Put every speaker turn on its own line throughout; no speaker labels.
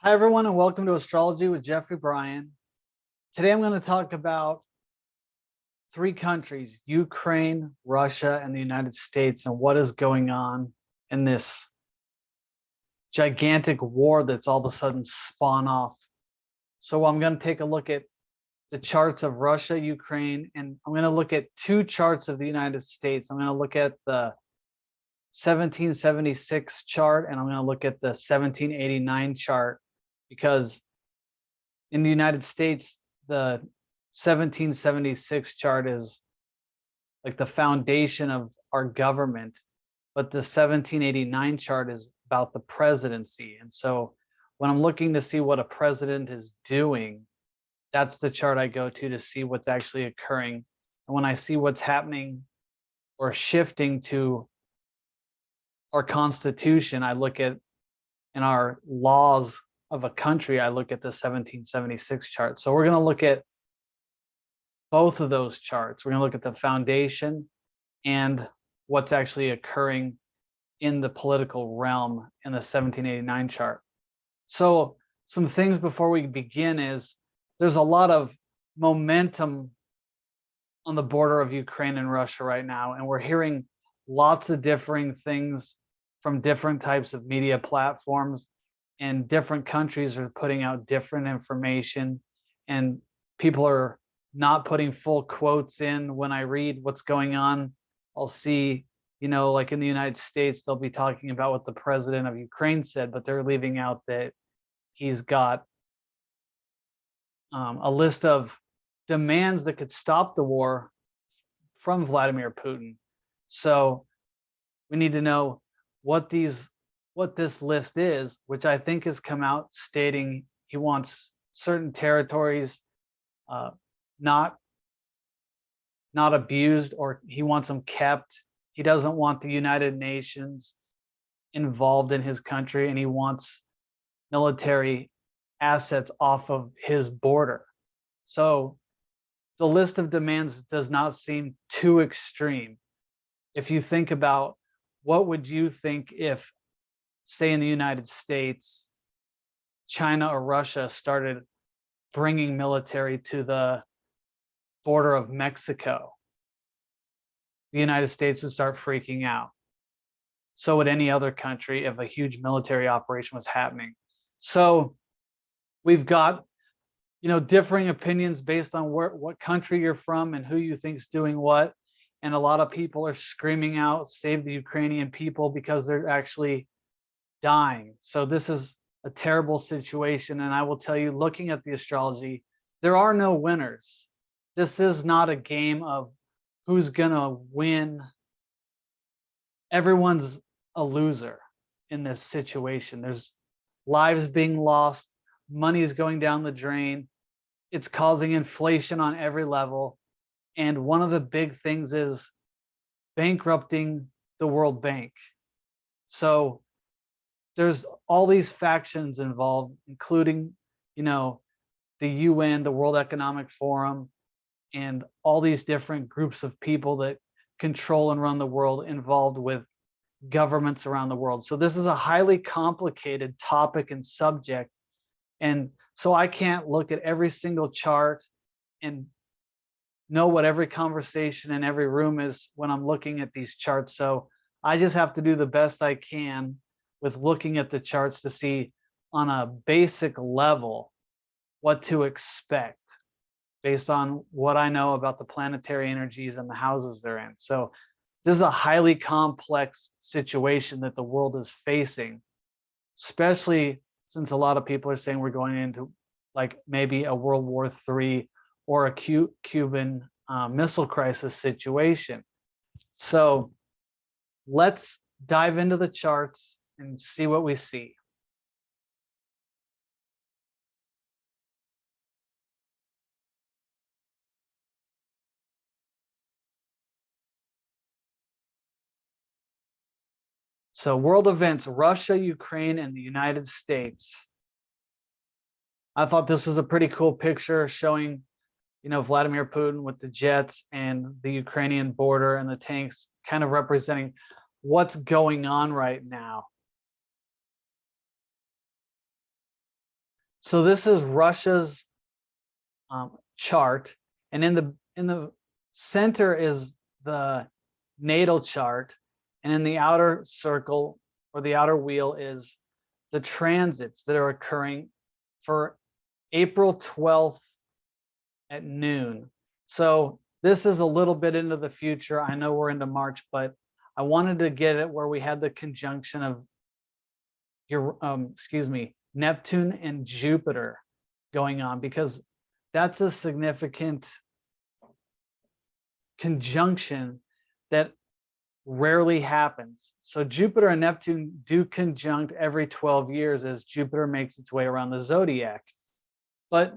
Hi, everyone, and welcome to Astrology with Jeffrey Bryan. Today, I'm going to talk about three countries: Ukraine, Russia, and the United States, and what is going on in this gigantic war that's all of a sudden spawned off. So, I'm going to take a look at the charts of Russia, Ukraine, and I'm going to look at two charts of the United States. I'm going to look at the 1776 chart, and I'm going to look at the 1789 chart because in the United States, the 1776 chart is like the foundation of our government, but the 1789 chart is about the presidency. And so when I'm looking to see what a president is doing, that's the chart I go to see what's actually occurring. And when I see what's happening or shifting to our constitution, I look at in our laws of a country, I look at the 1776 chart. So we're going to look at both of those charts. We're going to look at the foundation and what's actually occurring in the political realm in the 1789 chart. So some things before we begin is there's a lot of momentum on the border of Ukraine and Russia right now, and we're hearing lots of differing things from different types of media platforms, and different countries are putting out different information, and people are not putting full quotes in. When I read what's going on, I'll see, like in the United States, they'll be talking about what the president of Ukraine said, but they're leaving out that he's got a list of demands that could stop the war from Vladimir Putin. So we need to know what this list is, which I think has come out stating he wants certain territories not abused, or he wants them kept. He doesn't want the United Nations involved in his country, and he wants military assets off of his border. So the list of demands does not seem too extreme. If you think about what would you think if, say, in the United States, China or Russia started bringing military to the border of Mexico? The United States would start freaking out. So would any other country if a huge military operation was happening. So we've got, differing opinions based on what country you're from and who you think's doing what. And a lot of people are screaming out, save the Ukrainian people, because they're actually dying. So this is a terrible situation. And I will tell you, looking at the astrology, there are no winners. This is not a game of who's gonna win. Everyone's a loser in this situation. There's lives being lost, money is going down the drain, it's causing inflation on every level. And one of the big things is bankrupting the World Bank. So there's all these factions involved, including, the UN, the World Economic Forum, and all these different groups of people that control and run the world, involved with governments around the world. So this is a highly complicated topic and subject. And so I can't look at every single chart and know what every conversation in every room is when I'm looking at these charts. So I just have to do the best I can with looking at the charts to see on a basic level what to expect based on what I know about the planetary energies and the houses they're in. So this is a highly complex situation that the world is facing, especially since a lot of people are saying we're going into like maybe a World War III or a Cuban Missile Crisis situation. So let's dive into the charts and see what we see. So world events: Russia, Ukraine, and the United States. I thought this was a pretty cool picture showing, Vladimir Putin with the jets and the Ukrainian border and the tanks, kind of representing what's going on right now. So this is Russia's chart, and in the center is the natal chart, and in the outer circle or the outer wheel is the transits that are occurring for April 12th at noon. So this is a little bit into the future. I know we're into March, but I wanted to get it where we had the conjunction of your Neptune and Jupiter going on, because that's a significant conjunction that rarely happens. So Jupiter and Neptune do conjunct every 12 years as Jupiter makes its way around the zodiac. But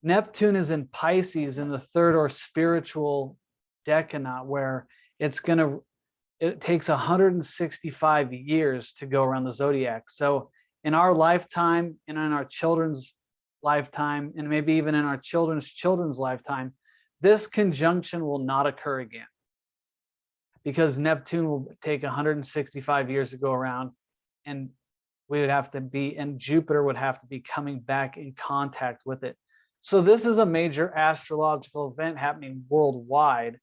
Neptune is in Pisces in the third or spiritual decanate, where it takes 165 years to go around the zodiac. So in our lifetime and in our children's lifetime, and maybe even in our children's lifetime, this conjunction will not occur again, because Neptune will take 165 years to go around, and Jupiter would have to be coming back in contact with it. So this is a major astrological event happening worldwide.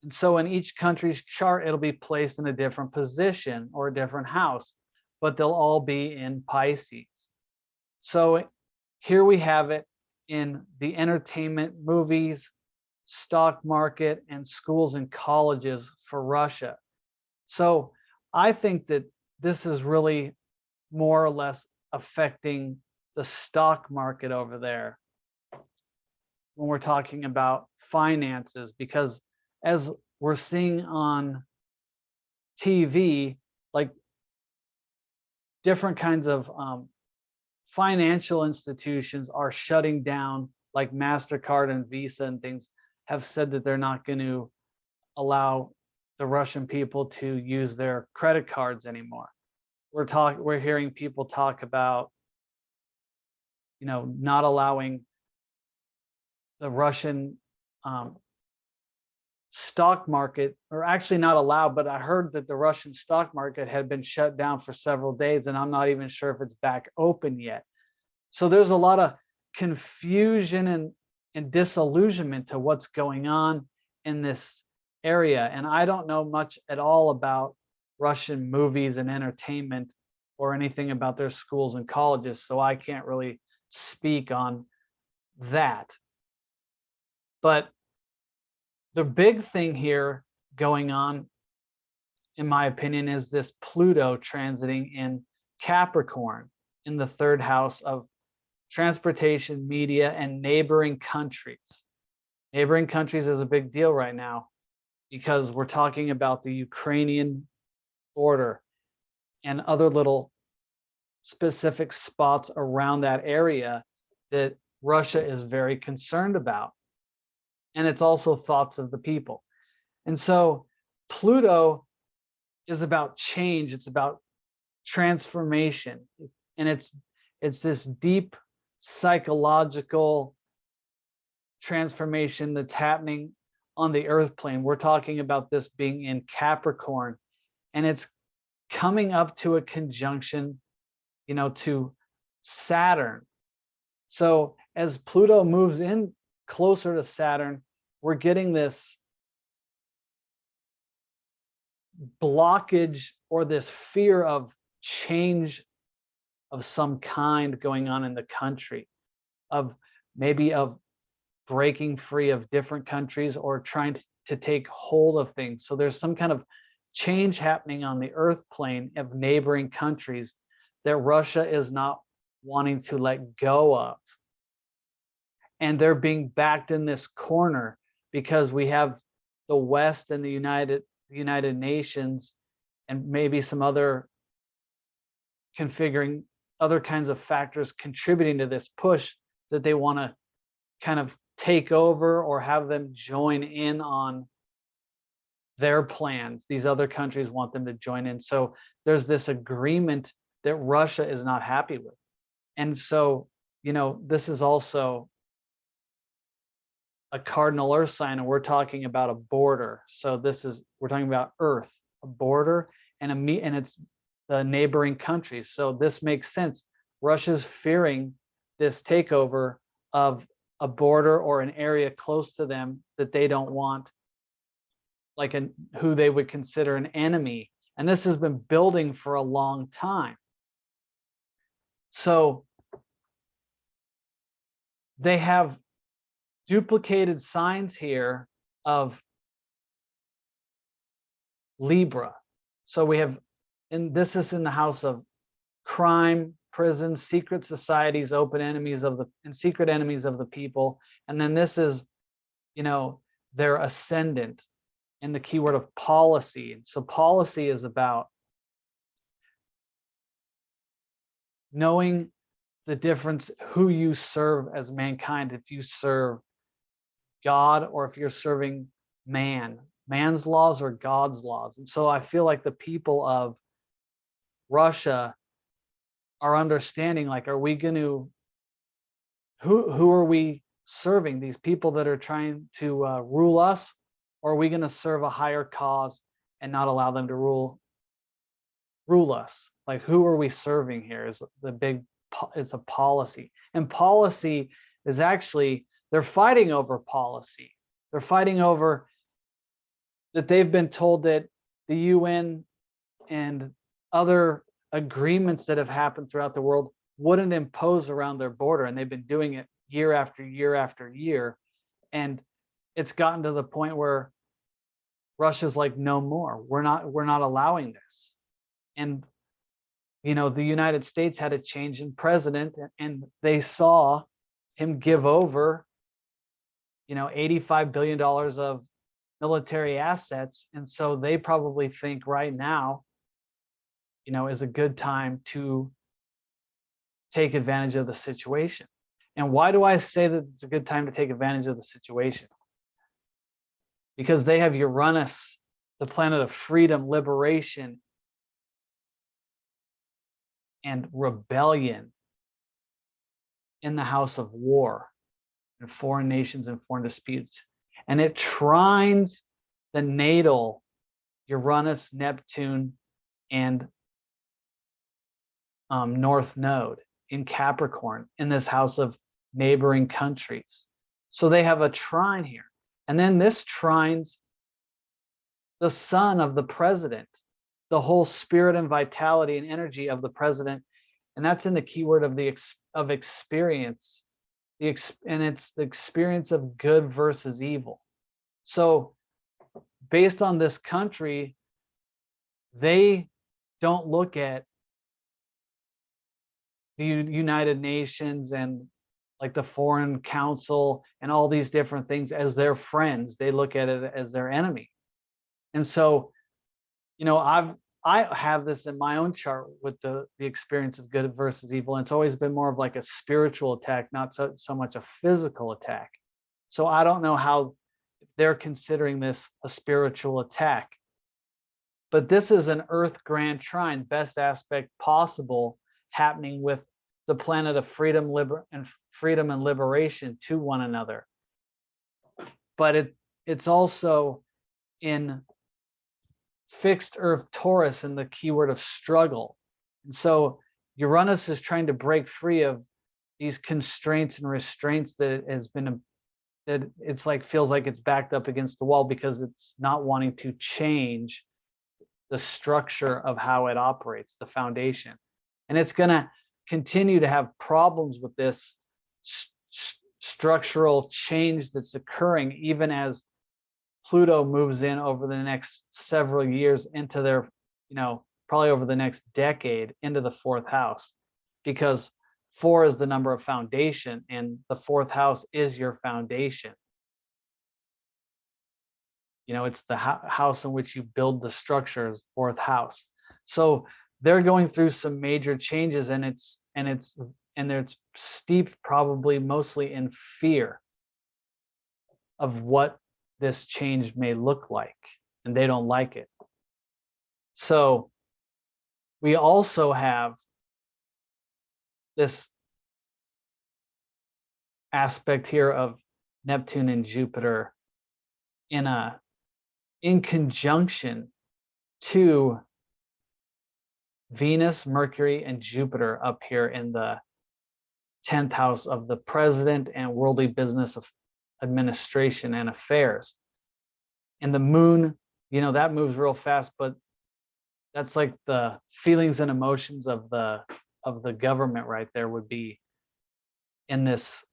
And so in each country's chart, it'll be placed in a different position or a different house, but they'll all be in Pisces. So here we have it in the entertainment, movies, stock market, and schools and colleges for Russia. So I think that this is really more or less affecting the stock market over there when we're talking about finances, because as we're seeing on TV, like different kinds of financial institutions are shutting down, like MasterCard and Visa and things have said that they're not going to allow the Russian people to use their credit cards anymore. We're hearing people talk about, not allowing the Russian stock market, or actually not allowed, but I heard that the Russian stock market had been shut down for several days, and I'm not even sure if it's back open yet. So there's a lot of confusion and disillusionment to what's going on in this area. And I don't know much at all about Russian movies and entertainment or anything about their schools and colleges, so I can't really speak on that. But the big thing here going on, in my opinion, is this Pluto transiting in Capricorn in the third house of transportation, media, and neighboring countries. Neighboring countries is a big deal right now, because we're talking about the Ukrainian border and other little specific spots around that area that Russia is very concerned about. And it's also thoughts of the people. And so Pluto is about change. It's about transformation. And it's this deep psychological transformation that's happening on the earth plane. We're talking about this being in Capricorn, and it's coming up to a conjunction, to Saturn. So as Pluto moves in closer to Saturn, we're getting this blockage or this fear of change of some kind going on in the country, of breaking free of different countries or trying to take hold of things. So there's some kind of change happening on the earth plane of neighboring countries that Russia is not wanting to let go of. And they're being backed in this corner because we have the West and the United Nations and maybe some other configuring other kinds of factors contributing to this push that they want to kind of take over or have them join in on their plans. These other countries want them to join in. So there's this agreement that Russia is not happy with. And so, this is also a cardinal earth sign, and we're talking about a border. So we're talking about Earth, a border, and it's the neighboring countries. So this makes sense. Russia's fearing this takeover of a border or an area close to them that they don't want, like who they would consider an enemy. And this has been building for a long time. So they have duplicated signs here of Libra. So we have, and this is in the house of crime, prisons, secret societies, open enemies of the, and secret enemies of the people. And then this is, their ascendant in the keyword of policy. So policy is about knowing the difference, who you serve as mankind, if you serve God or if you're serving man's laws or God's laws. And so I feel like the people of Russia are understanding, like, are we going to, who are we serving? These people that are trying to rule us, or are we going to serve a higher cause and not allow them to rule us? Like, who are we serving here is the big, it's a policy. And policy is actually, they're fighting over policy. They're fighting over that they've been told that the UN and other agreements that have happened throughout the world wouldn't impose around their border. And they've been doing it year after year after year. And it's gotten to the point where Russia's like, no more. We're not allowing this. And the United States had a change in president, and they saw him give over, $85 billion of military assets. And so they probably think right now, is a good time to take advantage of the situation. And why do I say that it's a good time to take advantage of the situation? Because they have Uranus, the planet of freedom, liberation, and rebellion, in the house of war and foreign nations and foreign disputes. And it trines the natal Uranus, Neptune, and North Node in Capricorn, in this house of neighboring countries. So they have a trine here. And then this trines the sun of the president, the whole spirit and vitality and energy of the president. And that's in the keyword of experience. And it's the experience of good versus evil. So based on this country, they don't look at the United Nations and like the Foreign Council and all these different things as their friends. They look at it as their enemy. And so, I have this in my own chart with the experience of good versus evil. And it's always been more of like a spiritual attack, not so much a physical attack. So I don't know how they're considering this a spiritual attack. But this is an Earth grand trine, best aspect possible, happening with the planet of freedom and liberation to one another. But it's also in fixed Earth Taurus in the keyword of struggle. And so Uranus is trying to break free of these constraints and restraints that it's like, feels like it's backed up against the wall because it's not wanting to change the structure of how it operates, the foundation. And it's going to continue to have problems with this structural change that's occurring, even as Pluto moves in over the next several years into their, probably over the next decade, into the fourth house, because 4 is the number of foundation and the fourth house is your foundation. It's the house in which you build the structures, fourth house. So they're going through some major changes, and it's steeped probably mostly in fear of what this change may look like, and they don't like it. So we also have this aspect here of Neptune and Jupiter in conjunction to Venus, Mercury, and Jupiter up here in the 10th house of the president and worldly business of administration and affairs. And the moon, that moves real fast, but that's like the feelings and emotions of the government right there would be in this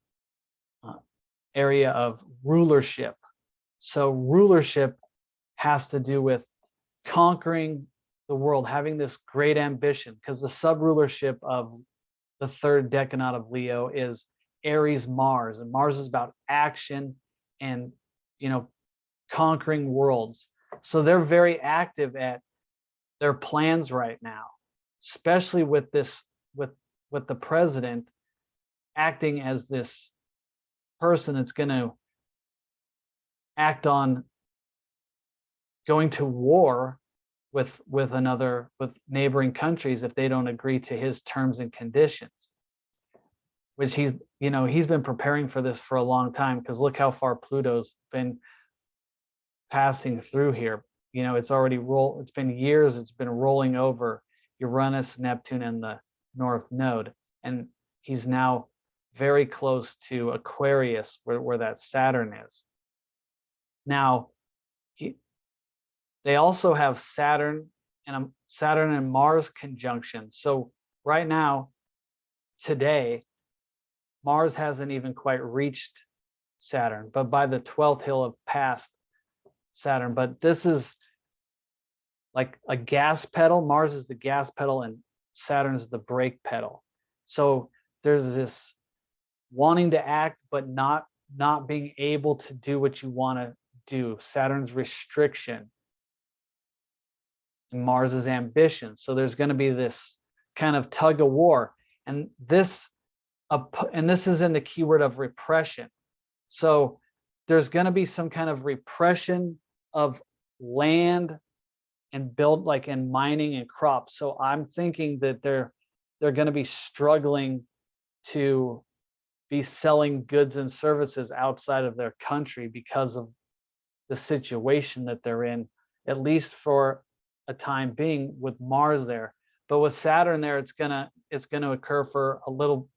area of rulership. So rulership has to do with conquering the world, having this great ambition, because the sub-rulership of the third decanate of Leo is Aries Mars, and Mars is about action and conquering worlds. So they're very active at their plans right now, especially with this with the president acting as this person that's going to act on going to war with neighboring countries if they don't agree to his terms and conditions, which he's been preparing for this for a long time, because look how far Pluto's been passing through here. It's been years, it's been rolling over Uranus, Neptune, and the North Node, and he's now very close to Aquarius, where that Saturn is. Now, they also have Saturn and Mars conjunction. So right now, today, Mars hasn't even quite reached Saturn, but by the 12th he'll have passed Saturn. But this is like a gas pedal. Mars is the gas pedal and Saturn's the brake pedal. So there's this wanting to act, but not being able to do what you want to do. Saturn's restriction and Mars's ambition. So there's going to be this kind of tug of war, and this is in the keyword of repression. So there's going to be some kind of repression of land and build, like in mining and crops. So I'm thinking that they're going to be struggling to be selling goods and services outside of their country because of the situation that they're in, at least for a time being, with Mars there. But with Saturn there, it's gonna occur for a little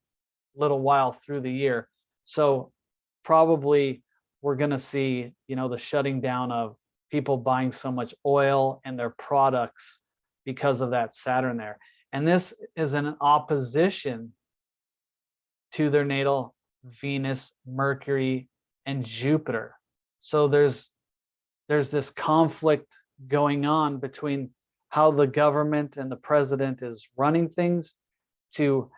while through the year. So probably we're gonna see, the shutting down of people buying so much oil and their products because of that Saturn there. And this is an opposition to their natal Venus, Mercury, and Jupiter. So there's this conflict going on between how the government and the president is running things to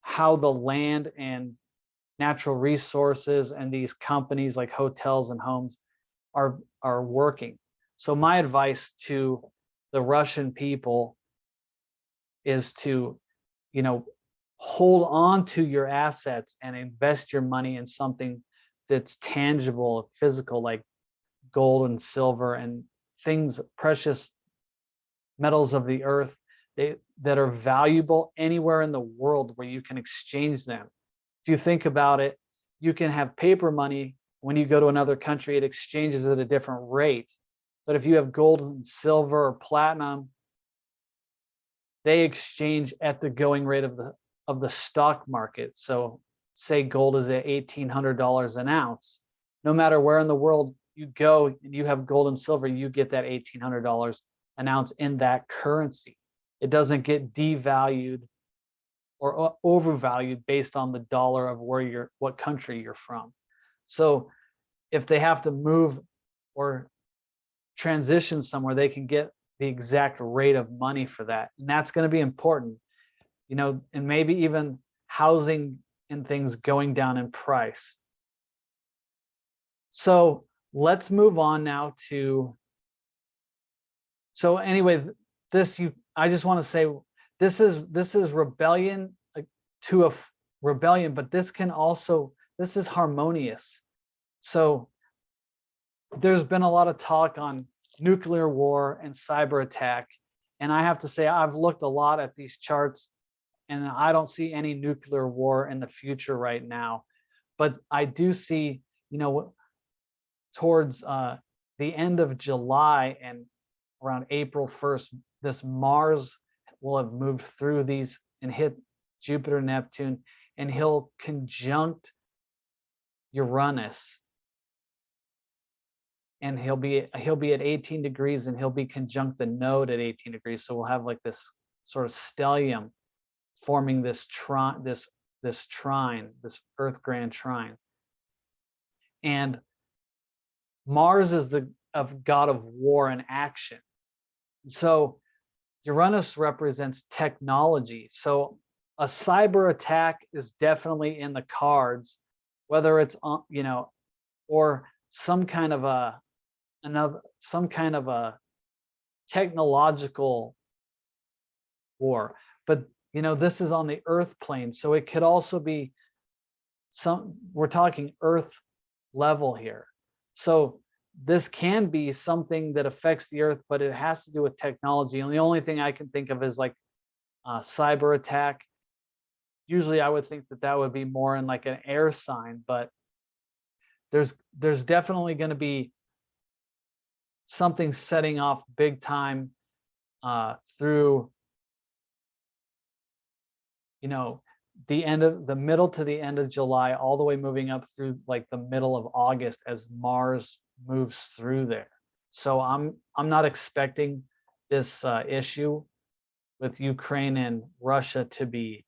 how the land and natural resources and these companies like hotels and homes are working. So my advice to the Russian people is to, hold on to your assets and invest your money in something that's tangible, physical, like gold and silver and things, precious metals of the earth that are valuable anywhere in the world where you can exchange them. If you think about it, you can have paper money. When you go to another country, it exchanges at a different rate. But if you have gold and silver or platinum, they exchange at the going rate of the stock market. So say gold is at $1,800 an ounce. No matter where in the world you go and you have gold and silver, you get that $1,800 an ounce in that currency. It doesn't get devalued or overvalued based on the dollar of what country you're from. So if they have to move or transition somewhere, they can get the exact rate of money for that. And that's going to be important, and maybe even housing and things going down in price. So let's move on now to, so anyway, I just want to say, this is rebellion to a rebellion, but this is harmonious. So there's been a lot of talk on nuclear war and cyber attack. And I have to say, I've looked a lot at these charts and I don't see any nuclear war in the future right now. But I do see, towards the end of July and around April 1st, this Mars will have moved through these and hit Jupiter, Neptune, and he'll conjunct Uranus, and he'll be at 18 degrees, and he'll be conjunct the node at 18 degrees. So we'll have like this sort of stellium forming this trine, this Earth grand trine. And Mars is the god of war and action. So Uranus represents technology. So a cyber attack is definitely in the cards, whether it's or some kind of a technological war. But this is on the Earth plane, so it could also be we're talking Earth level here. So this can be something that affects the Earth, but it has to do with technology. And the only thing I can think of is like a cyber attack. Usually I would think that would be more in like an air sign, but there's definitely going to be something setting off big time through the middle to the end of July, all the way moving up through like the middle of August as Mars moves through there. So I'm not expecting this issue with Ukraine and Russia to be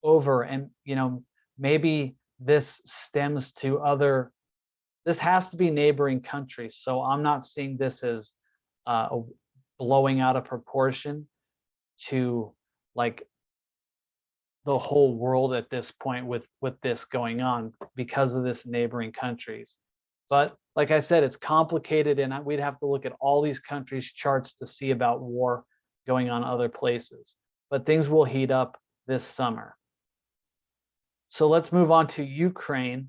over. And maybe this stems to this has to be neighboring countries. So I'm not seeing this as blowing out of proportion to like the whole world at this point with this going on because of this neighboring countries. But like I said, it's complicated, and we'd have to look at all these countries' charts to see about war going on other places. But things will heat up this summer. So let's move on to Ukraine.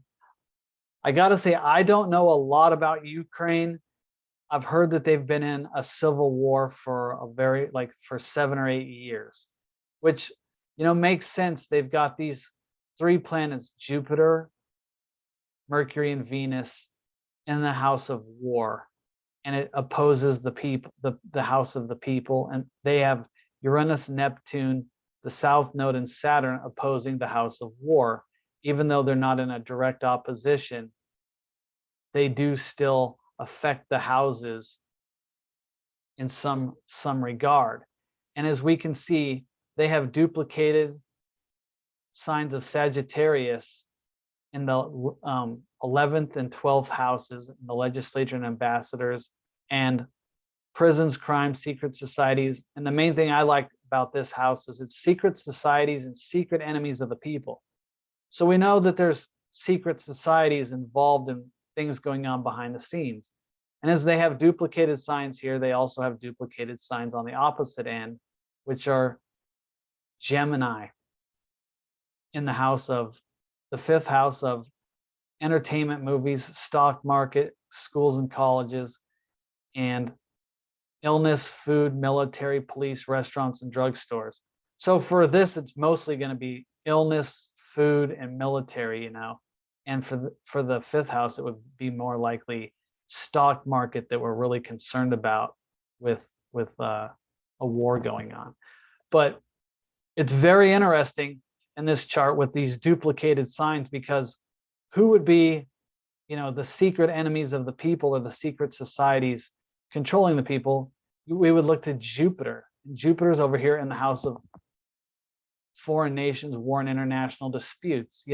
I got to say, I don't know a lot about Ukraine. I've heard that they've been in a civil war for for 7 or 8 years, which makes sense. They've got these 3 planets, Jupiter, Mercury, and Venus, in the house of war, and it opposes the people, the house of the people, and they have Uranus, Neptune, the South Node, and Saturn opposing the house of war. Even though they're not in a direct opposition, they do still affect the houses in some regard. And as we can see, they have duplicated signs of Sagittarius in the 11th and 12th houses, in the legislature and ambassadors, and prisons, crime, secret societies. And the main thing I like about this house is it's secret societies and secret enemies of the people. So we know that there's secret societies involved in things going on behind the scenes. And as they have duplicated signs here, they also have duplicated signs on the opposite end, which are Gemini in the house of the 5th house of entertainment, movies, stock market, schools and colleges, and illness, food, military, police, restaurants, and drugstores. So for this, it's mostly going to be illness, food, and military, and for the 5th house, it would be more likely stock market that we're really concerned about with a war going on. But it's very interesting in this chart with these duplicated signs, because who would be the secret enemies of the people or the secret societies controlling the people? We would look to Jupiter. Jupiter's over here in the house of foreign nations, war and international disputes,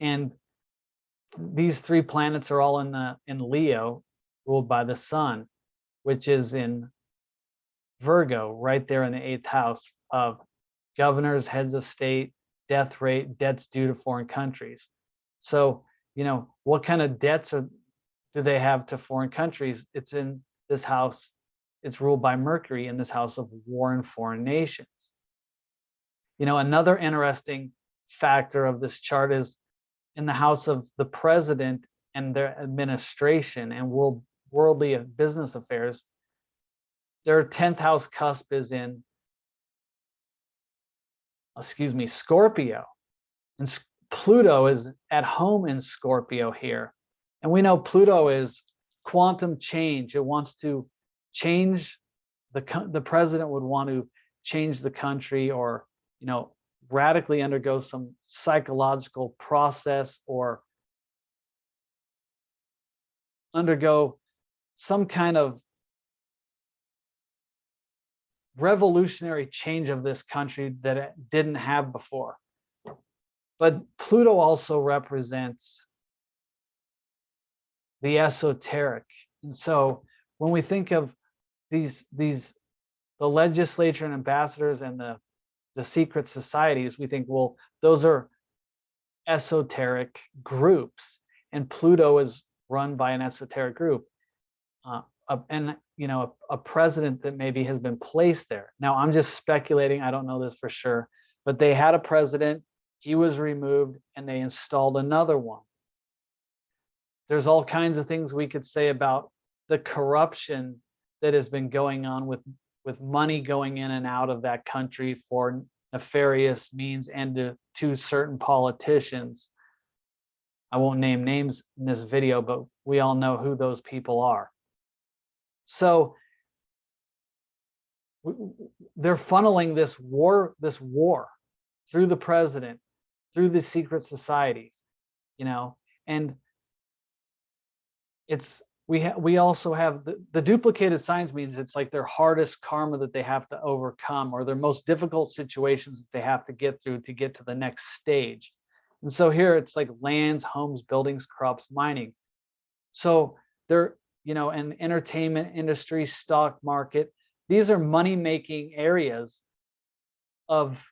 and these 3 planets are all in Leo, ruled by the sun, which is in Virgo, right there in the 8th house of governors, heads of state, death rate, debts due to foreign countries. So, what kind of debts do they have to foreign countries? It's in this house. It's ruled by Mercury in this house of war and foreign nations. Another interesting factor of this chart is in the house of the president and their administration and worldly business affairs. Their 10th house cusp is in, Scorpio. And Pluto is at home in Scorpio here. And we know Pluto is quantum change. It wants to change the president would want to change the country, or radically undergo some psychological process, or undergo some kind of revolutionary change of this country that it didn't have before. But Pluto also represents the esoteric. And so when we think of the legislature and ambassadors and the secret societies, we think, well, those are esoteric groups, and Pluto is run by an esoteric group, and a president that maybe has been placed there. Now, I'm just speculating, I don't know this for sure, but they had a president, he was removed, and they installed another one. There's all kinds of things we could say about the corruption that has been going on with money going in and out of that country for nefarious means, and to certain politicians. I won't name names in this video, but we all know who those people are. So they're funneling this war through the president, through the secret societies, and we also have the duplicated signs. Means it's like their hardest karma that they have to overcome, or their most difficult situations that they have to get through to get to the next stage. And so here it's like lands, homes, buildings, crops, mining. So they're, and entertainment industry, stock market, these are money-making areas of,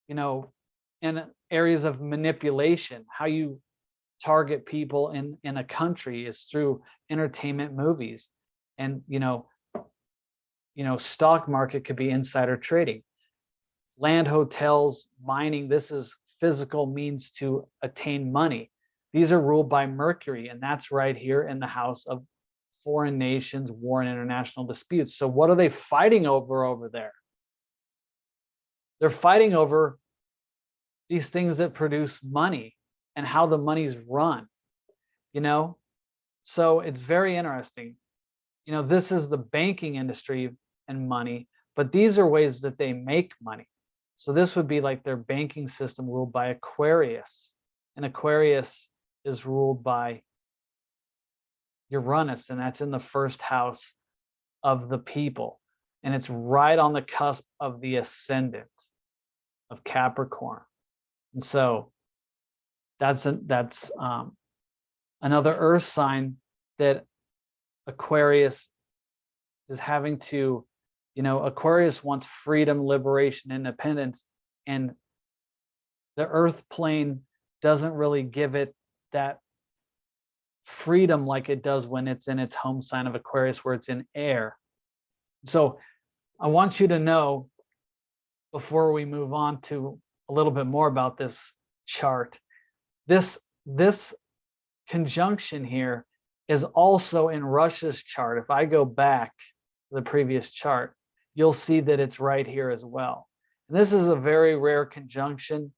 and areas of manipulation. How you target people in a country is through entertainment, movies, and stock market could be insider trading. Land, hotels, mining, this is physical means to attain money. These are ruled by Mercury, and that's right here in the house of foreign nations, war and international disputes. So what are they fighting over there? They're fighting over these things that produce money and how the money's run, So it's very interesting. This is the banking industry and money, but these are ways that they make money. So this would be like their banking system ruled by Aquarius, and Aquarius is ruled by Uranus, and that's in the first house of the people, and it's right on the cusp of the ascendant of Capricorn. And so that's another earth sign that Aquarius is having to, Aquarius wants freedom, liberation, independence, and the earth plane doesn't really give it that freedom like it does when it's in its home sign of Aquarius, where it's in air. So I want you to know, before we move on to a little bit more about this chart, this conjunction here is also in Russia's chart. If I go back to the previous chart, you'll see that it's right here as well. And this is a very rare conjunction.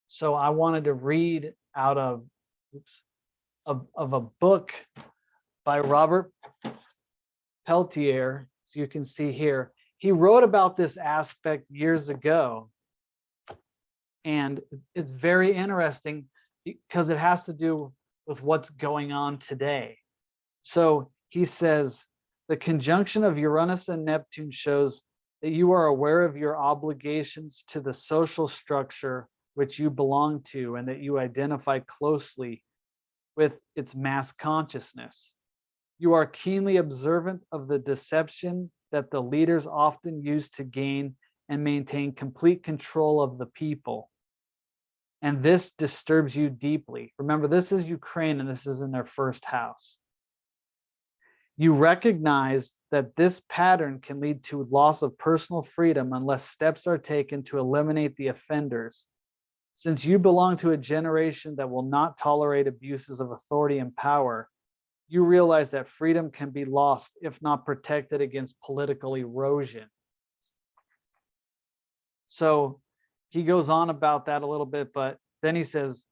So I wanted to read out of a book by Robert Peltier. As you can see here, he wrote about this aspect years ago. And it's very interesting because it has to do with what's going on today. So he says, the conjunction of Uranus and Neptune shows that you are aware of your obligations to the social structure which you belong to, and that you identify closely with its mass consciousness. You are keenly observant of the deception that the leaders often use to gain and maintain complete control of the people. And this disturbs you deeply. Remember, this is Ukraine, and this is in their first house. You recognize that this pattern can lead to loss of personal freedom unless steps are taken to eliminate the offenders. Since you belong to a generation that will not tolerate abuses of authority and power, you realize that freedom can be lost if not protected against political erosion. So he goes on about that a little bit, but then he says,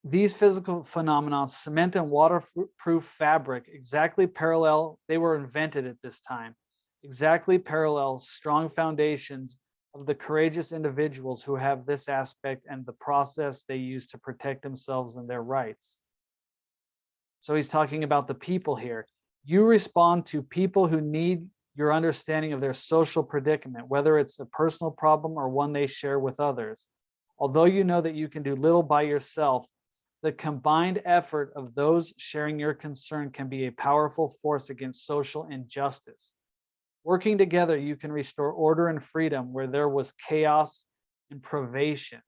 These physical phenomena, cement and waterproof fabric, exactly parallel, they were invented at this time, exactly parallel strong foundations of the courageous individuals who have this aspect and the process they use to protect themselves and their rights. So he's talking about the people here. You respond to people who need your understanding of their social predicament, whether it's a personal problem or one they share with others. Although you know that you can do little by yourself, the combined effort of those sharing your concern can be a powerful force against social injustice. Working together, you can restore order and freedom where there was chaos and privation.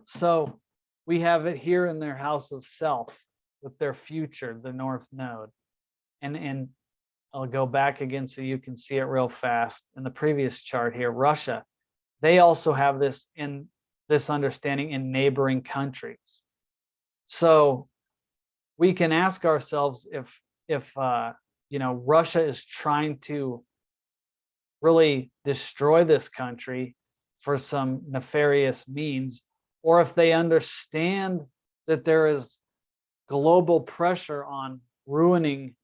So we have it here in their house of self with their future, the North Node. And I'll go back again so you can see it real fast. In the previous chart here, Russia, they also have this in this understanding in neighboring countries. So we can ask ourselves if Russia is trying to really destroy this country for some nefarious means, or if they understand that there is global pressure on ruining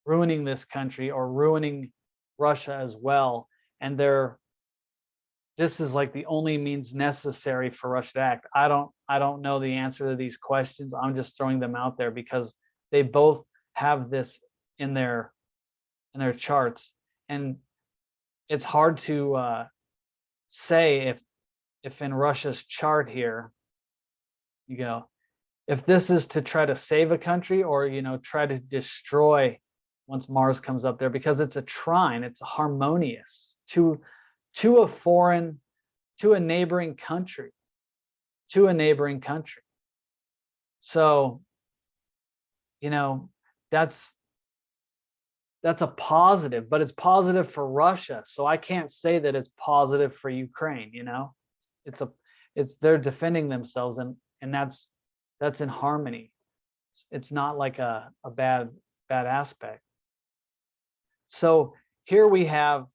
this country or ruining Russia as well, and this is like the only means necessary for Russia to act. I don't know the answer to these questions. I'm just throwing them out there because they both have this in their charts, and it's hard to say if in Russia's chart here, you go, if this is to try to save a country or try to destroy once Mars comes up there, because it's a trine, it's harmonious to a foreign, to a neighboring country, So, that's a positive, but it's positive for Russia. So I can't say that it's positive for Ukraine, It's they're defending themselves, and that's in harmony. It's not like a bad aspect. So here we have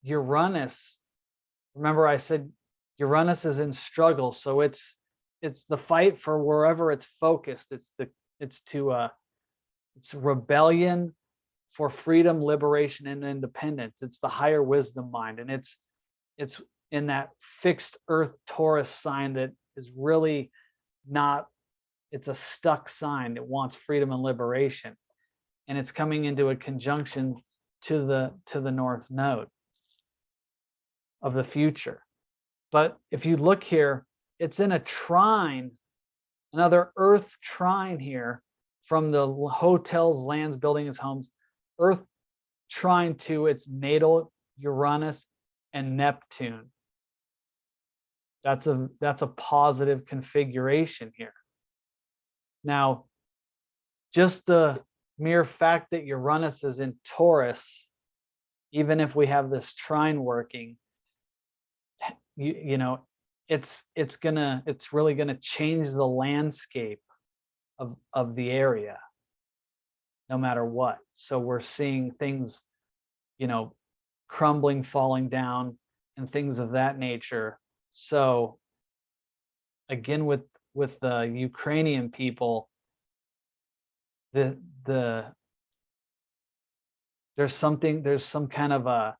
Uranus. Remember I said Uranus is in struggle, so it's the fight for wherever it's focused. It's rebellion for freedom, liberation, and independence. It's the higher wisdom mind, and it's in that fixed Earth Taurus sign that is really not. It's a stuck sign that wants freedom and liberation, and it's coming into a conjunction to the North Node of the future. But if you look here, it's in a trine, another Earth trine here from the hotels, lands, buildings, homes. Earth trine to its natal Uranus and Neptune. That's a positive configuration here. Now, just the mere fact that Uranus is in Taurus, even if we have this trine working, it's really gonna change the landscape of the area, no matter what. So we're seeing things, crumbling, falling down, and things of that nature. So again, with the Ukrainian people, there's some kind of a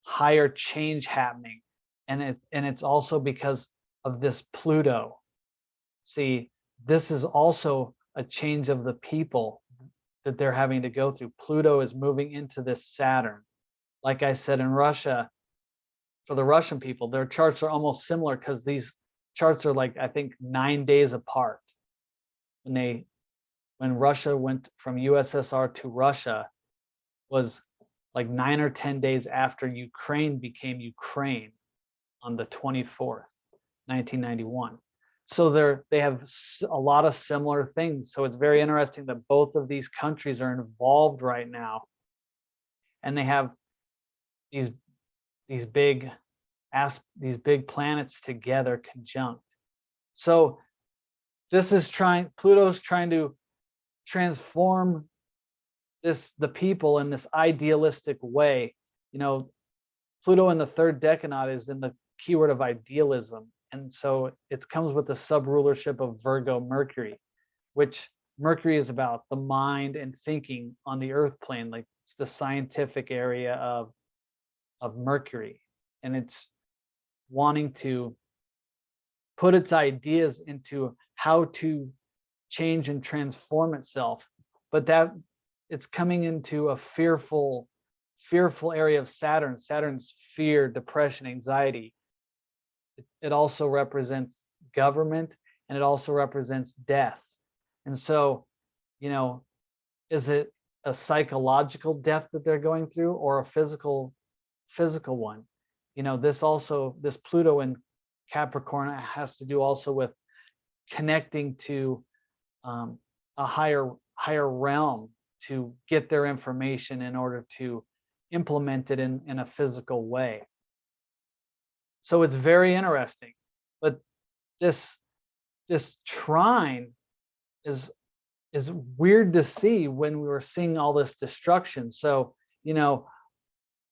higher change happening, and it's also because of this Pluto. See, this is also a change of the people that they're having to go through. Pluto is moving into this Saturn. Like I said, in Russia, for the Russian people, their charts are almost similar because these charts are like, I think, 9 days apart. When Russia went from USSR to Russia was like 9 or 10 days after Ukraine became Ukraine on the 24th, 1991. So they have a lot of similar things. So it's very interesting that both of these countries are involved right now, and they have these big planets together conjunct. So Pluto's trying to transform the people in this idealistic way. Pluto in the third decanate is in the keyword of idealism. And so it comes with the sub-rulership of Virgo Mercury, which Mercury is about the mind and thinking on the earth plane. Like it's the scientific area of Mercury. And it's wanting to put its ideas into how to change and transform itself. But that it's coming into a fearful area of Saturn. Saturn's fear, depression, anxiety. It also represents government, and it also represents death. And so, you know, is it a psychological death that they're going through, or a physical one? You know, this Pluto in Capricorn has to do also with connecting to a higher realm to get their information in order to implement it in a physical way. So it's very interesting. But this trine is weird to see when we were seeing all this destruction. So, you know,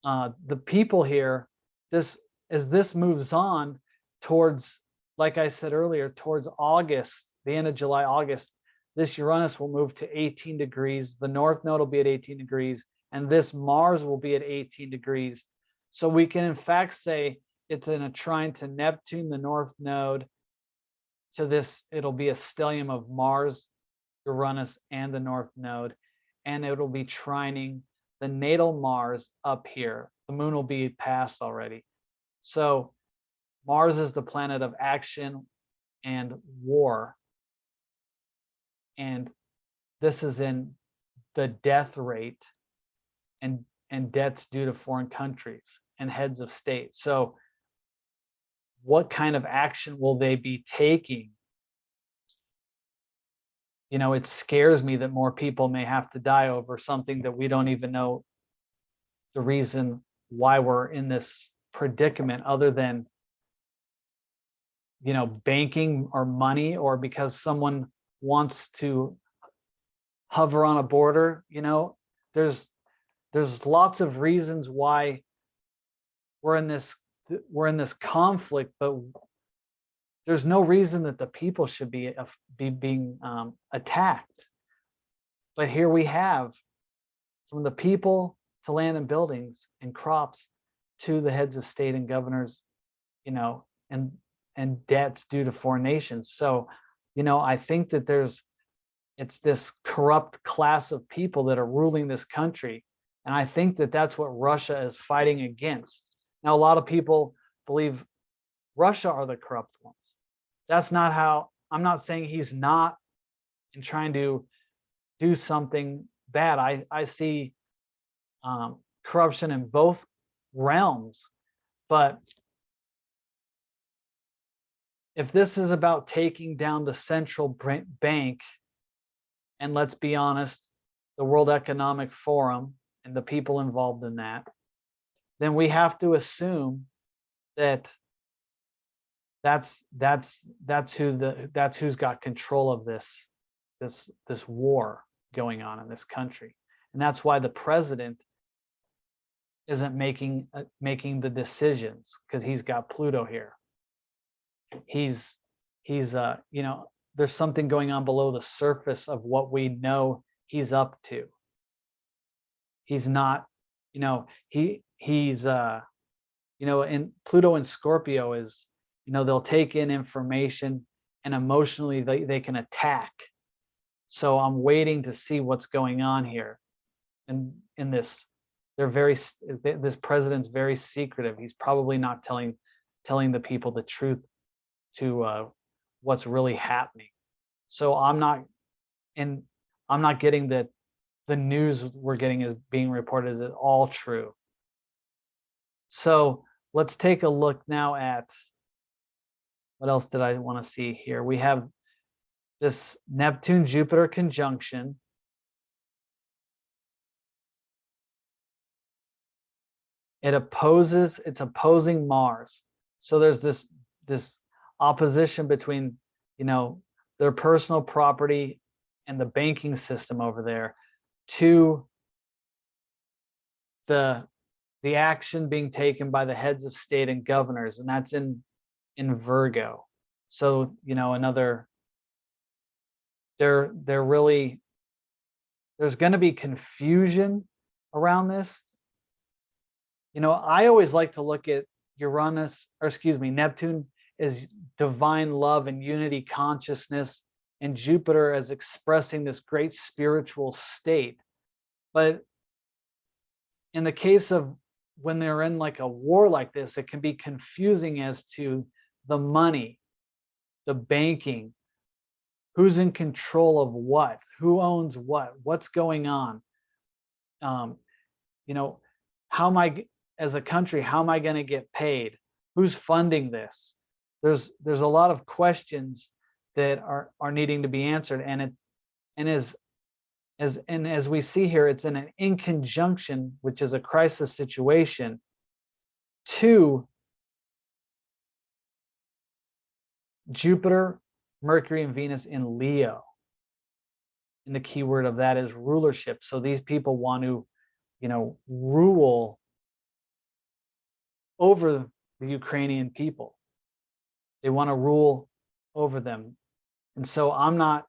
the people here, as this moves on towards, like I said earlier, towards August, the end of July, August, this Uranus will move to 18 degrees. The North Node will be at 18 degrees, and this Mars will be at 18 degrees. So we can in fact say it's in a trine to Neptune, the North Node. To this, it'll be a stellium of Mars, Uranus, and the North Node, and it'll be trining the natal Mars up here. The moon will be passed already. So Mars is the planet of action and war. And this is in the death rate and debts due to foreign countries and heads of state. So what kind of action will they be taking? You know, it scares me that more people may have to die over something that we don't even know the reason why we're in this predicament, other than, you know, banking or money, or because someone wants to hover on a border. You know, there's lots of reasons why we're in this conflict, but there's no reason that the people should be being attacked. But here we have, from the people to land and buildings and crops to the heads of state and governors, you know, and debts due to foreign nations. So, you know, I think that it's this corrupt class of people that are ruling this country. And I think that that's what Russia is fighting against. Now, a lot of people believe Russia are the corrupt ones. That's not how, I'm not saying he's not in trying to do something bad. I see corruption in both realms. But if this is about taking down the central bank, and let's be honest, the World Economic Forum and the people involved in that, then we have to assume that that's who's got control of this war going on in this country. And that's why the president isn't making the decisions, because he's got Pluto here. He's you know, there's something going on below the surface of what we know he's up to. He's not, you know, he's you know, in Pluto and Scorpio is, you know, they'll take in information and emotionally they can attack. So I'm waiting to see what's going on here. And in this, this president's very secretive. He's probably not telling the people the truth to what's really happening. So I'm not getting that the news we're getting is being reported is all true. So let's take a look now at what else did I want to see here. We have this Neptune-Jupiter conjunction. It's opposing Mars. So there's this opposition between, you know, their personal property and the banking system over there to the the action being taken by the heads of state and governors, and that's in Virgo. So, another, they're really, there's going to be confusion around this. I always like to look at Neptune as divine love and unity consciousness, and Jupiter as expressing this great spiritual state. But in the case of when they're in like a war like this, it can be confusing as to the money, the banking, who's in control of what, who owns what, what's going on. How am I, as a country, how am I going to get paid? Who's funding this? There's a lot of questions that are needing to be answered, and as we see here, it's in conjunction, which is a crisis situation, to Jupiter, Mercury, and Venus in Leo. And the key word of that is rulership. So these people want to, rule over the Ukrainian people. They want to rule over them. And so I'm not,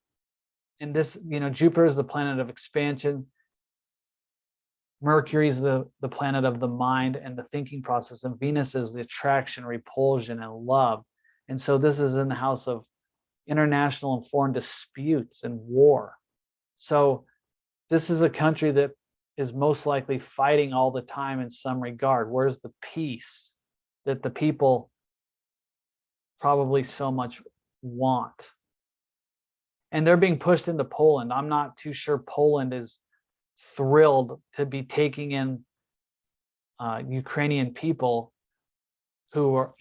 and this, Jupiter is the planet of expansion. Mercury is the planet of the mind and the thinking process, and Venus is the attraction, repulsion, and love. And so this is in the house of international and foreign disputes and war. So this is a country that is most likely fighting all the time in some regard. Where's the peace that the people probably so much want? And they're being pushed into Poland. I'm not too sure Poland is thrilled to be taking in Ukrainian people who are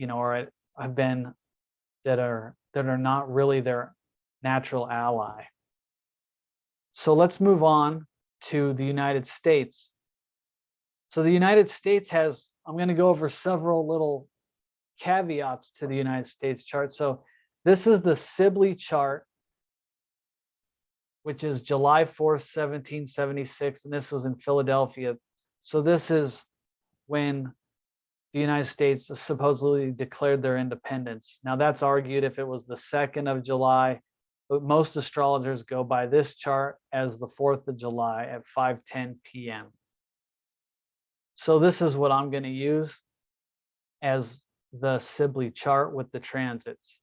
not really their natural ally. So let's move on to the United States. So the United States has, I'm going to go over several little caveats to the United States chart. So this is the Sibley chart, which is July 4th, 1776, and this was in Philadelphia. So this is when the United States supposedly declared their independence. Now that's argued if it was the 2nd of July, but most astrologers go by this chart as the 4th of July at 5:10 p.m. So this is what I'm going to use as the Sibley chart with the transits.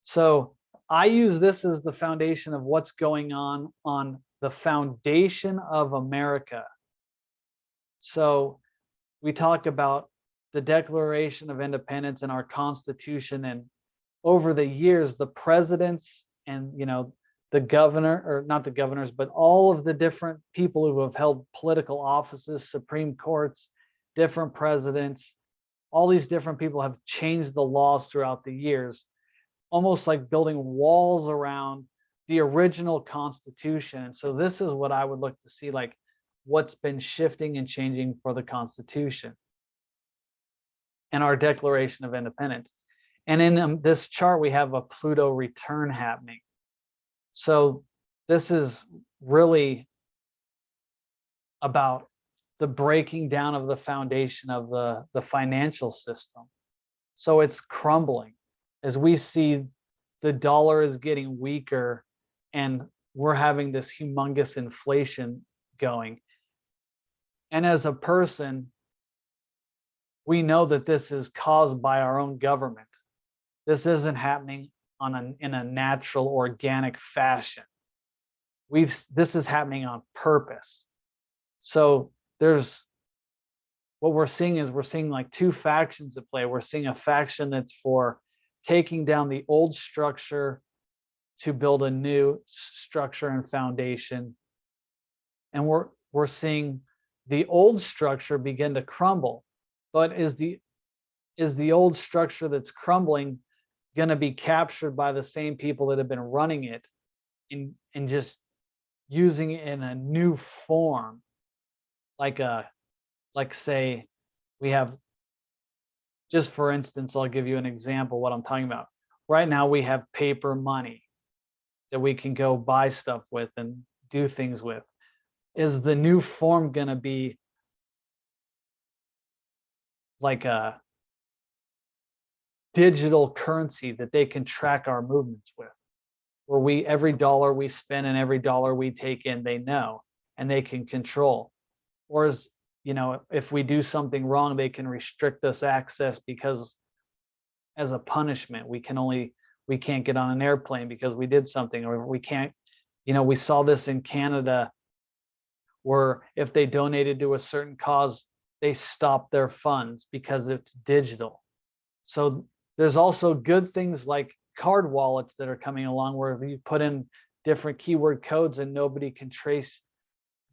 So I use this as the foundation of what's going on the foundation of America. So we talked about the Declaration of Independence and our Constitution, and over the years, the presidents and the governor, or not the governors, but all of the different people who have held political offices, Supreme Courts, different presidents, all these different people have changed the laws throughout the years, almost like building walls around the original Constitution. And so this is what I would look to see, like what's been shifting and changing for the Constitution and our Declaration of Independence. And in this chart, we have a Pluto return happening. So this is really about the breaking down of the foundation of the financial system. So it's crumbling. As we see, the dollar is getting weaker and we're having this humongous inflation going. And as a person, we know that this is caused by our own government. This isn't happening in a natural, organic fashion. This is happening on purpose. So what we're seeing like two factions at play. We're seeing a faction that's for taking down the old structure to build a new structure and foundation. And we're seeing the old structure begin to crumble. But is the old structure that's crumbling going to be captured by the same people that have been running it and just using it in a new form? Like say we have, just for instance, I'll give you an example what I'm talking about. Right now we have paper money that we can go buy stuff with and do things with. Is the new form going to be like a digital currency that they can track our movements with, where every dollar we spend and every dollar we take in, they know and they can control. Or as if we do something wrong, they can restrict us access, because as a punishment, we can't get on an airplane because we did something, or we can't, we saw this in Canada, where if they donated to a certain cause, they stopped their funds because it's digital. So there's also good things like card wallets that are coming along, where you put in different keyword codes and nobody can trace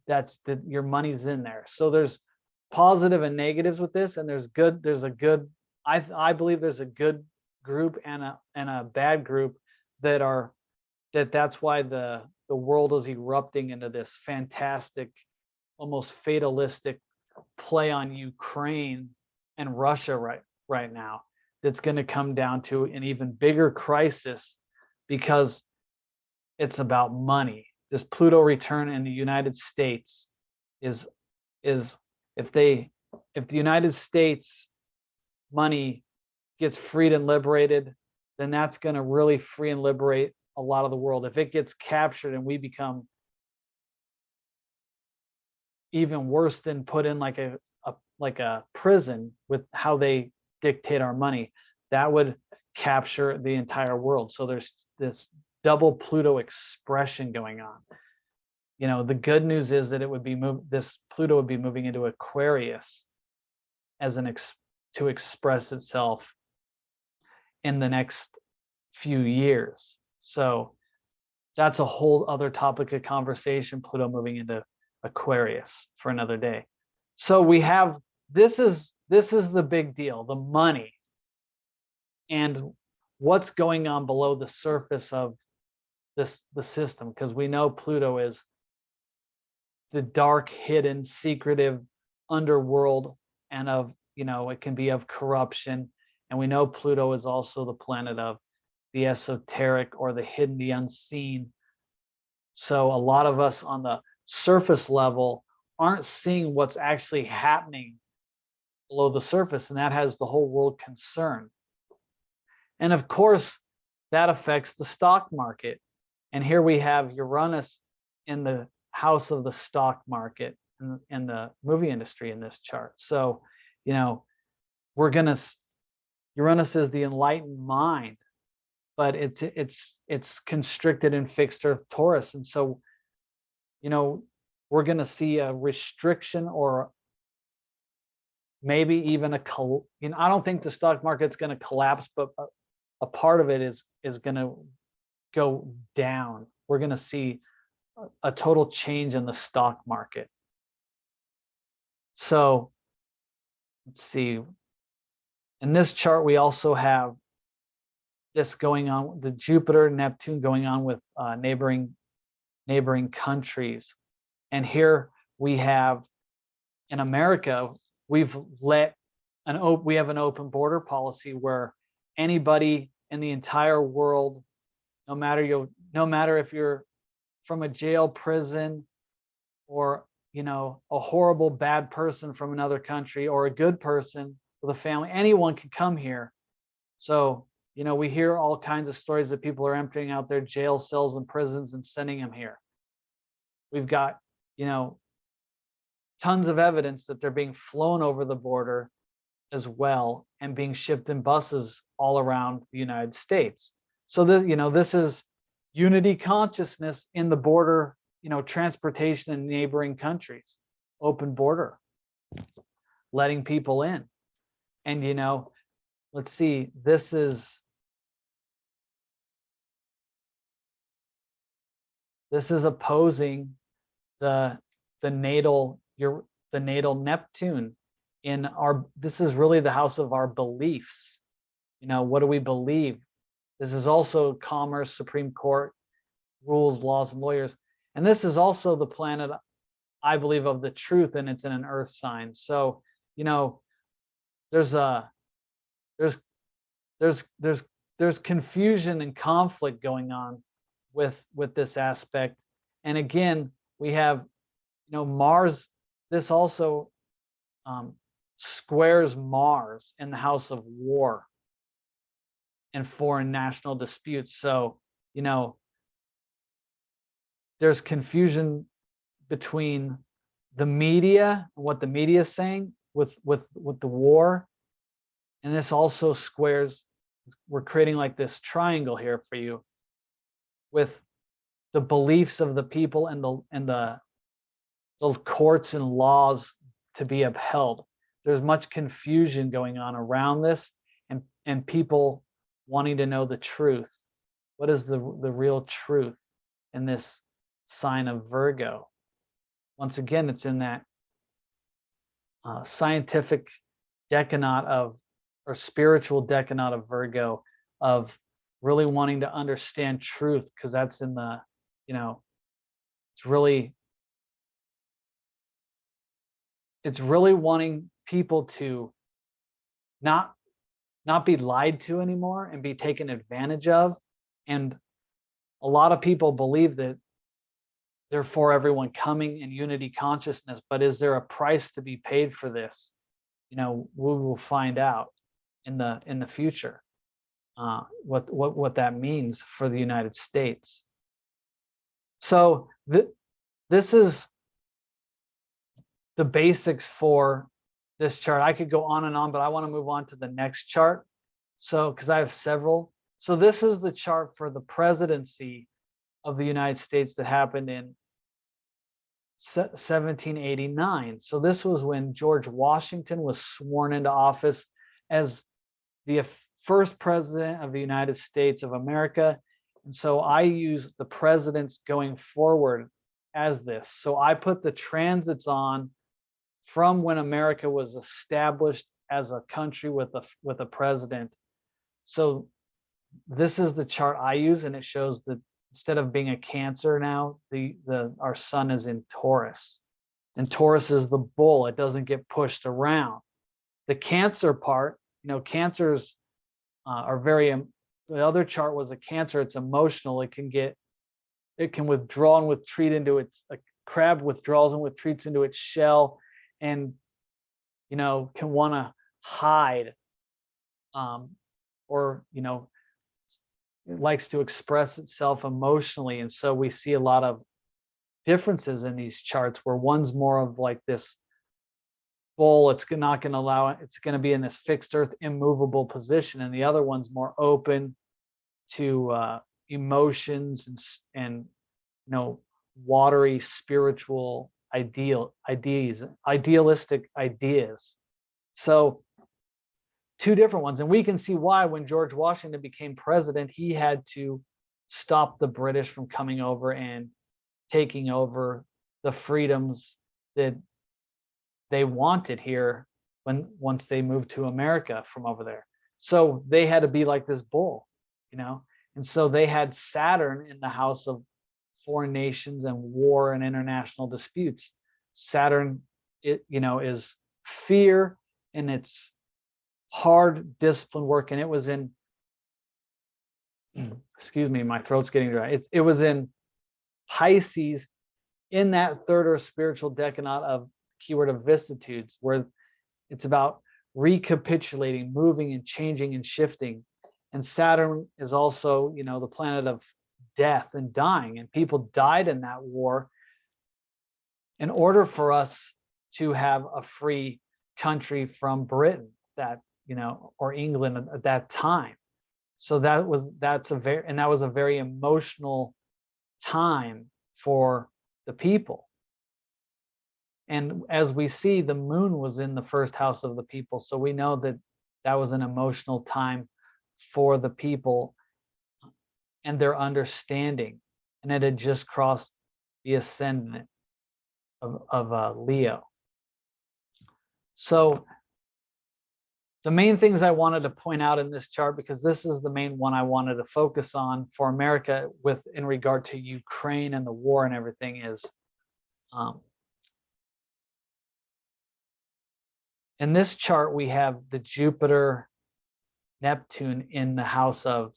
that your money's in there. So there's positive and negatives with this, and I believe there's a good group and a bad group that's why the world is erupting into this fantastic, almost fatalistic play on Ukraine and Russia right now. That's going to come down to an even bigger crisis, because it's about money. This Pluto return in the United States is if the United States money gets freed and liberated, then that's going to really free and liberate a lot of the world. If it gets captured and we become even worse than put in like a prison with how they dictate our money, that would capture the entire world. So there's this double Pluto expression going on. The good news is that this Pluto would be moving into Aquarius as to express itself in the next few years. So that's a whole other topic of conversation, Pluto moving into Aquarius, for another day. So we have, this is the big deal, the money, and what's going on below the surface of the system, because we know Pluto is the dark, hidden, secretive underworld, and it can be of corruption. And we know Pluto is also the planet of the esoteric, or the hidden, the unseen. So a lot of us on the surface level aren't seeing what's actually happening below the surface, and that has the whole world concerned. And of course, that affects the stock market. And here we have Uranus in the house of the stock market and the movie industry in this chart. So, Uranus is the enlightened mind, but it's constricted and fixed Earth Taurus. And so, we're going to see a restriction, or maybe even I don't think the stock market's going to collapse, but a part of it is going to go down. We're going to see a total change in the stock market. So let's see. In this chart, we also have this going on, the Jupiter, Neptune going on with neighboring countries. And here we have, in America, we have an open border policy, where anybody in the entire world, no matter if you're from a jail, prison, or a horrible bad person from another country, or a good person with a family, anyone can come here. So we hear all kinds of stories that people are emptying out their jail cells and prisons and sending them here. We've got tons of evidence that they're being flown over the border as well, and being shipped in buses all around the United States. So this is unity consciousness in the border, transportation in neighboring countries, open border, letting people in. And let's see, this is opposing the natal Neptune in this is really the house of our beliefs. What do we believe? This is also commerce, Supreme Court, rules, laws, and lawyers. And this is also the planet, I believe, of the truth, and it's in an earth sign. So, there's confusion and conflict going on with this aspect. And again, we have, Mars, this also squares Mars in the house of war and foreign national disputes. So, you know, there's confusion between the media and what the media is saying with the war. And this also squares, we're creating like this triangle here for you with the beliefs of the people and the courts and laws to be upheld. There's much confusion going on around this, and people wanting to know the truth. What is the real truth in this sign of Virgo? Once again, it's in that scientific decanate of, or spiritual decanate of Virgo, of really wanting to understand truth, because that's in the, you know, it's really wanting people to not be lied to anymore and be taken advantage of. And a lot of people believe that they're for everyone coming in unity consciousness, but is there a price to be paid for this? You know, we will find out in the future what that means for the United States. So this is the basics for this chart. I could go on and on, but I want to move on to the next chart. So, because I have several. So this is the chart for the presidency of the United States that happened in 1789. So this was when George Washington was sworn into office as the first president of the United States of America. And so I use the presidents going forward as this. So I put the transits on from when America was established as a country with a president. So this is the chart I use, and it shows that instead of being a Cancer now, our sun is in Taurus, and Taurus is the bull. It doesn't get pushed around. The Cancer part, you know, Cancers are very. The other chart was a Cancer. It's emotional. It can withdraw and retreat into its. A crab withdraws and retreats into its shell, and you know, can want to hide, or you know, it likes to express itself emotionally. And so we see a lot of differences in these charts, where one's more of like this bull, it's not going to allow it, it's going to be in this fixed earth immovable position, and the other one's more open to emotions and you know, watery spiritual idealistic ideas. So two different ones. And we can see why when George Washington became president, he had to stop the British from coming over and taking over the freedoms that they wanted here once they moved to America from over there. So they had to be like this bull, you know. And so they had Saturn in the house of foreign nations and war and international disputes. Saturn, you know, is fear, and it's hard discipline work. And it was in, excuse me, my throat's getting dry. It was in Pisces, in that third or spiritual decanate of keyword of vicissitudes, where it's about recapitulating, moving and changing and shifting. And Saturn is also, you know, the planet of death and dying, and people died in that war in order for us to have a free country from Britain, that, you know, or England at that time. So that was a very emotional time for the people. And as we see, the moon was in the first house of the people, so we know that that was an emotional time for the people and their understanding, and it had just crossed the ascendant of Leo. So the main things I wanted to point out in this chart, because this is the main one I wanted to focus on for America in regard to Ukraine and the war and everything, is in this chart we have the Jupiter Neptune in the house of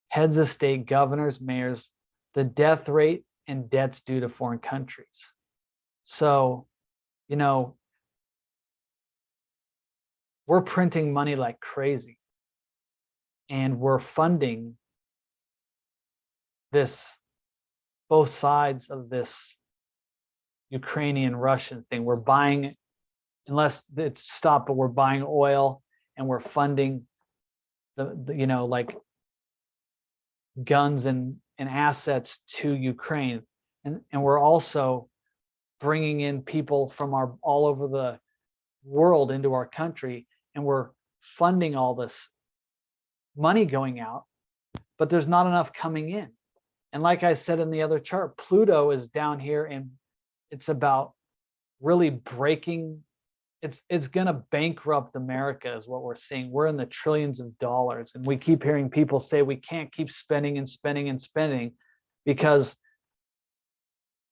heads of state, governors, mayors, the death rate, and debts due to foreign countries. So, you know, we're printing money like crazy, and we're funding this, both sides of this Ukrainian Russian thing. We're buying, unless it's stopped, but we're buying oil, and we're funding the like guns and assets to Ukraine. And we're also bringing in people from all over the world into our country, and we're funding all this money going out, but there's not enough coming in. And like I said in the other chart, Pluto is down here, and it's about really breaking. It's going to bankrupt America is what we're seeing. We're in the trillions of dollars, and we keep hearing people say we can't keep spending and spending and spending, because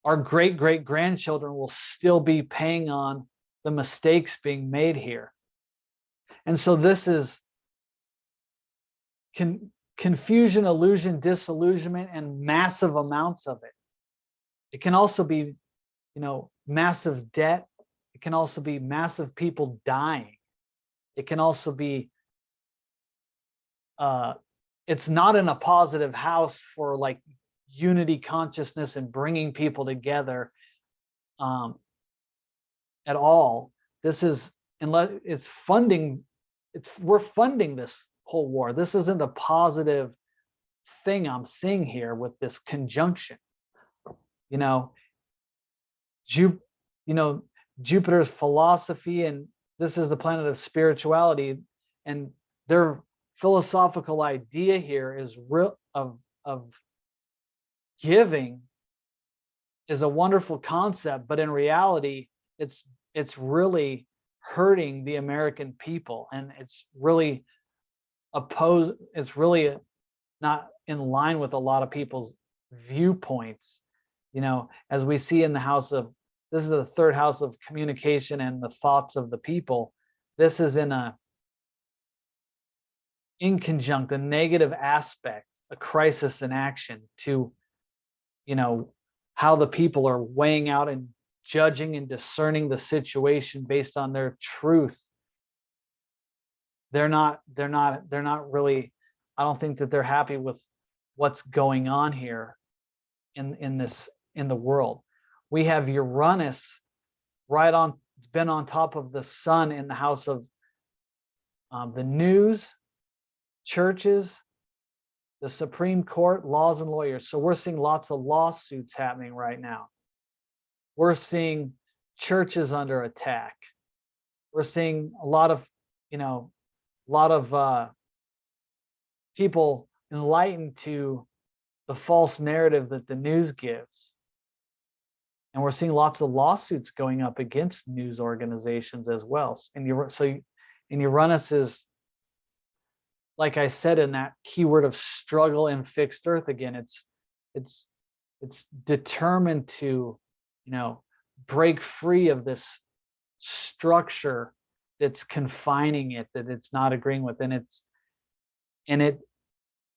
our great grandchildren will still be paying on the mistakes being made here. And so this is confusion, illusion, disillusionment, and massive amounts of it. It can also be, massive debt. It can also be massive people dying. It can also be, it's not in a positive house for like unity consciousness and bringing people together at all. This is, unless it's funding, we're funding this whole war. This isn't a positive thing I'm seeing here with this conjunction. Jupiter's philosophy, and this is the planet of spirituality, and their philosophical idea here is real of giving is a wonderful concept, but in reality, it's really hurting the American people, and it's really opposed. It's really not in line with a lot of people's viewpoints. As we see in the house of, this is the third house of communication and the thoughts of the people. This is in conjunct, a negative aspect, a crisis in action to, how the people are weighing out and judging and discerning the situation based on their truth. They're not really, I don't think that they're happy with what's going on here in the world. We have Uranus it's been on top of the sun in the house of the news, churches, the Supreme Court, laws, and lawyers. So we're seeing lots of lawsuits happening right now. We're seeing churches under attack. We're seeing a lot of people enlightened to the false narrative that the news gives. And we're seeing lots of lawsuits going up against news organizations as well. And Uranus is, like I said, in that keyword of struggle and fixed earth again, it's determined to, break free of this structure that's confining it, that it's not agreeing with. And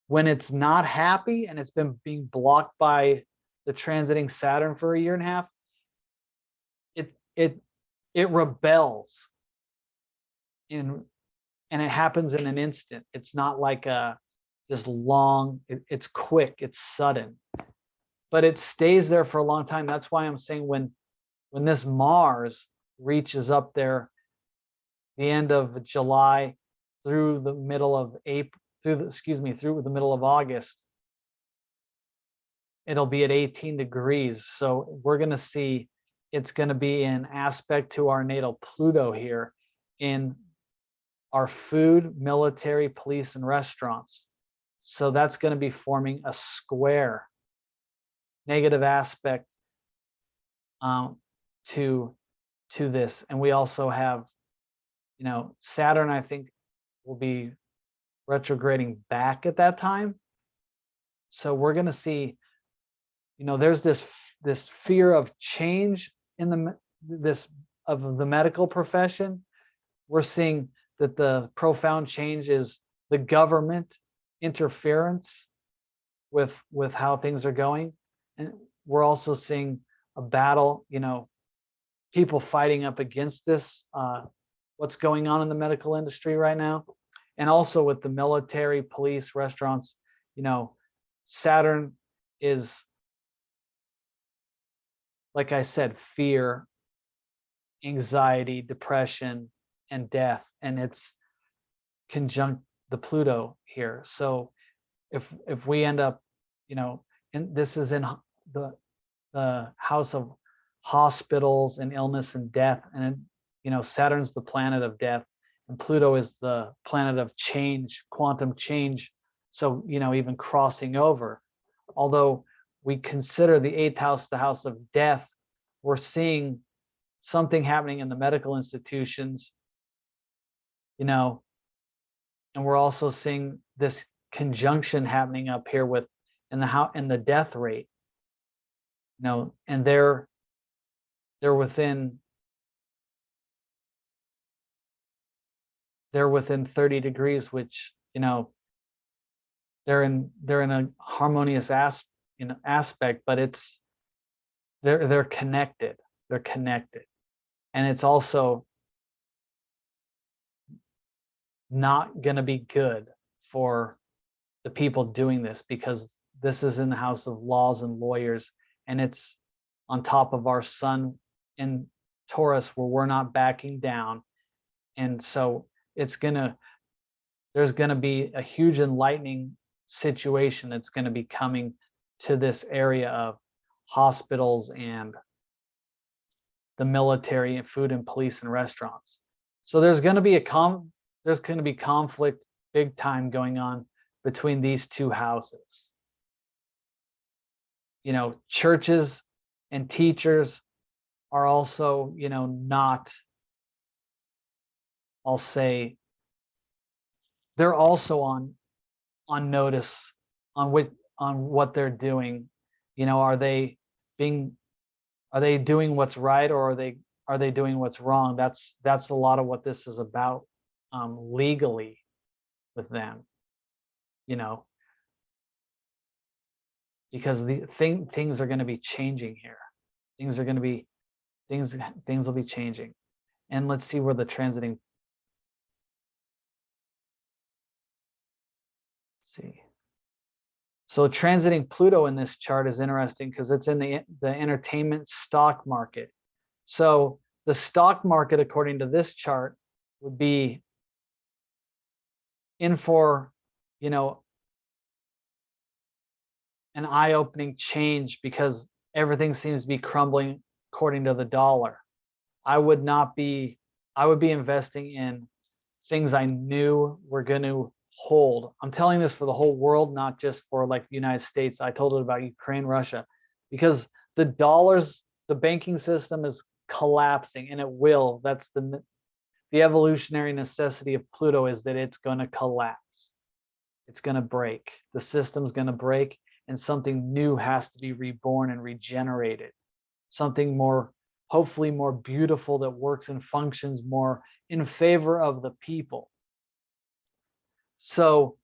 when it's not happy and it's been being blocked by the transiting Saturn for a year and a half, it rebels and it happens in an instant. It's not like this long, it's quick, it's sudden, but it stays there for a long time. That's why I'm saying when this Mars reaches up there, the end of July through the middle of April, through the middle of August, it'll be at 18 degrees. So we're going to see it's going to be in aspect to our natal Pluto here in our food, military, police, and restaurants. So that's going to be forming a square negative aspect to this. And we also have, Saturn, I think, will be retrograding back at that time. So we're going to see, there's this fear of change in the medical profession. We're seeing that the profound change is the government interference with how things are going. And we're also seeing a battle, people fighting up against this what's going on in the medical industry right now, and also with the military, police, restaurants. Saturn is, like I said, fear, anxiety, depression, and death, and it's conjunct the Pluto here. So if we end up, and this is in the house of hospitals and illness and death, and Saturn's the planet of death, and Pluto is the planet of change, quantum change. So even crossing over, although we consider the eighth house the house of death, we're seeing something happening in the medical institutions, and we're also seeing this conjunction happening up here with in the death rate, and they're within 30 degrees, which they're in a harmonious aspect, but they're connected. They're connected, and it's also not going to be good for the people doing this, because this is in the house of laws and lawyers, and it's on top of our sun in Taurus, where we're not backing down. And so there's going to be a huge enlightening situation that's going to be coming to this area of hospitals and the military and food and police and restaurants. So there's going to be conflict big time going on between these two houses. Churches and teachers are also, not, I'll say, they're also on notice on what they're doing. Are they doing what's right, or are they doing what's wrong? That's a lot of what this is about, legally with them, because the things are going to be changing here. Things will be changing. And let's see where the transiting. Let's see. So transiting Pluto in this chart is interesting because it's in the entertainment stock market. So the stock market, according to this chart, would be in for, an eye-opening change, because everything seems to be crumbling according to the dollar. I would be investing in things I knew were going to hold. I'm telling this for the whole world, not just for like the United States. I told it about Ukraine, Russia, because the banking system is collapsing, and it will. That's the evolutionary necessity of Pluto, is that it's going to collapse. It's going to break. The system's going to break, and something new has to be reborn and regenerated. Something more, hopefully more beautiful, that works and functions more in favor of the people. So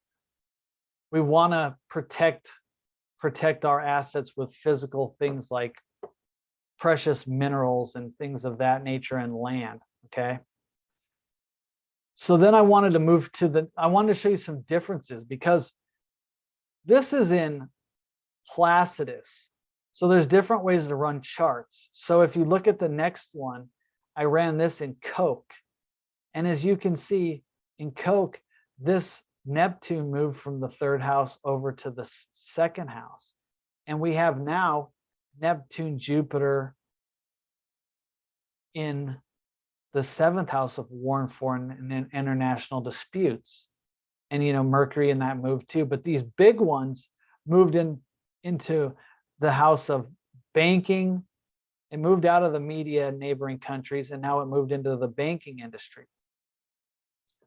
we want to protect our assets with physical things like precious minerals and things of that nature, and land. Okay. So then I wanted to show you some differences, because this is in Placidus. So there's different ways to run charts. So if you look at the next one, I ran this in Coke. And as you can see in Coke, this Neptune moved from the third house over to the second house. And we have now Neptune, Jupiter in the seventh house of war and foreign and international disputes. And, Mercury in that move too. But these big ones moved into the house of banking. It moved out of the media in neighboring countries, and now it moved into the banking industry.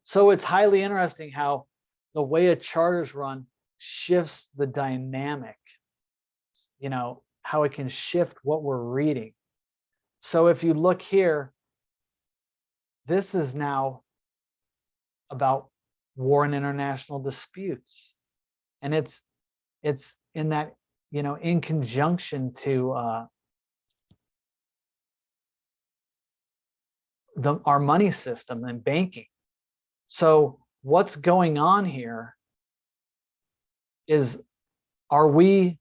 So it's highly interesting how the way a chart is run shifts the dynamic, how it can shift what we're reading. So if you look here, this is now about war and international disputes. And it's in that, in conjunction to our money system and banking. So what's going on here is, we're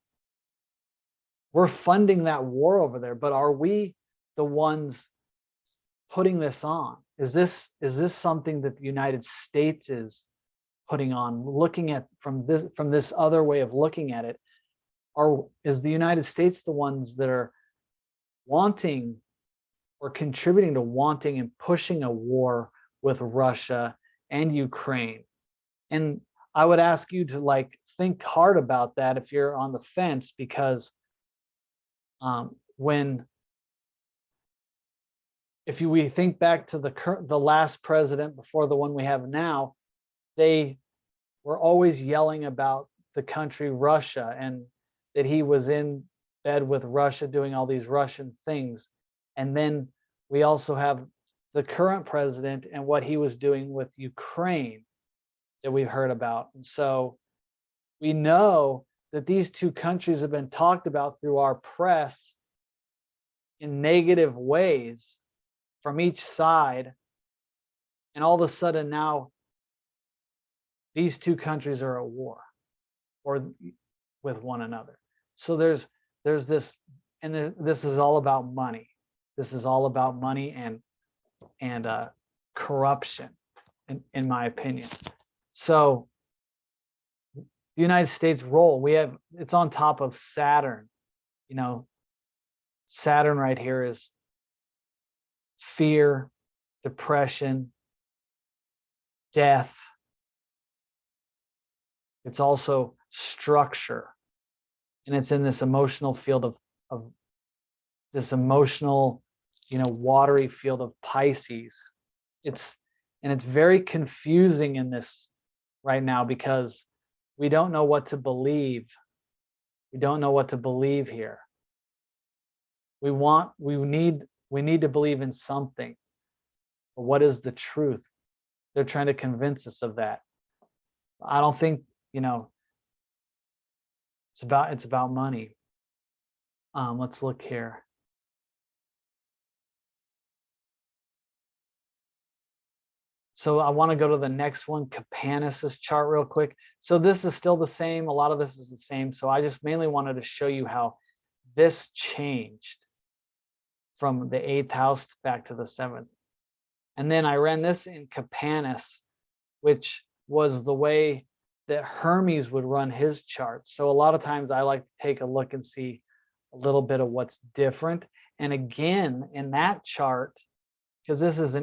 funding that war over there, but are we the ones putting this on? Is this something that the United States is putting on? Looking at from this other way of looking at it, is the United States the ones that are wanting or contributing to wanting and pushing a war with Russia and Ukraine? And I would ask you to think hard about that if you're on the fence, because we think back to the last president before the one we have now, they were always yelling about the country Russia, and that he was in bed with Russia doing all these Russian things. And then we also have the current president and what he was doing with Ukraine that we've heard about. And so we know that these two countries have been talked about through our press in negative ways from each side. And all of a sudden now these two countries are at war or with one another. So there's this, and this is all about money. This is all about money and corruption, in my opinion. So the United States role, it's on top of Saturn. Saturn right here is fear, depression, death. It's also structure. And it's in this emotional field of this emotional, watery field of Pisces. It's very confusing in this right now, because we don't know what to believe. We don't know what to believe here. We need to believe in something. But what is the truth? They're trying to convince us of that. I don't think, it's about money. Let's look here. So I want to go to the next one, Capanis's chart real quick. So this is still the same. A lot of this is the same. So I just mainly wanted to show you how this changed from the 8th house back to the 7th. And then I ran this in Capanis, which was the way that Hermes would run his charts. So a lot of times I like to take a look and see a little bit of what's different. And again, in that chart, because this is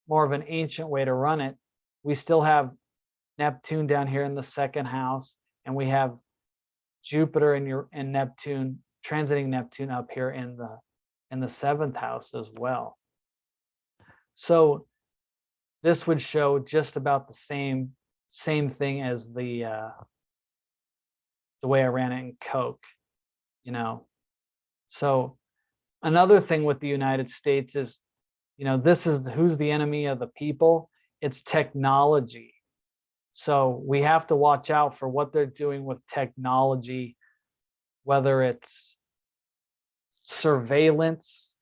more of an ancient way to run it, we still have Neptune down here in the 2nd house, and we have Jupiter and Neptune transiting Neptune up here in the 7th house as well. So this would show just about the same thing as the way I ran it in Coke, So another thing with the United States is, this is who's the enemy of the people. It's technology. So we have to watch out for what they're doing with technology, whether it's surveillance,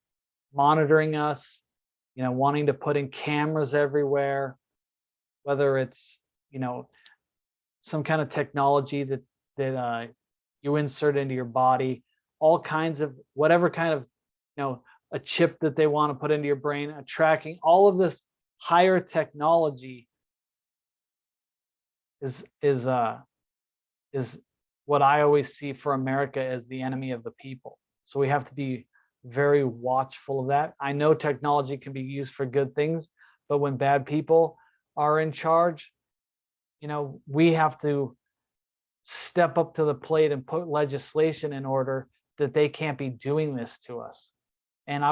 monitoring us, wanting to put in cameras everywhere, whether it's, some kind of technology that you insert into your body, all kinds of whatever kind of, a chip that they want to put into your brain, a tracking, all of this higher technology is what I always see for America as the enemy of the people. So we have to be very watchful of that. I know technology can be used for good things, but when bad people are in charge, we have to step up to the plate and put legislation in order that they can't be doing this to us. And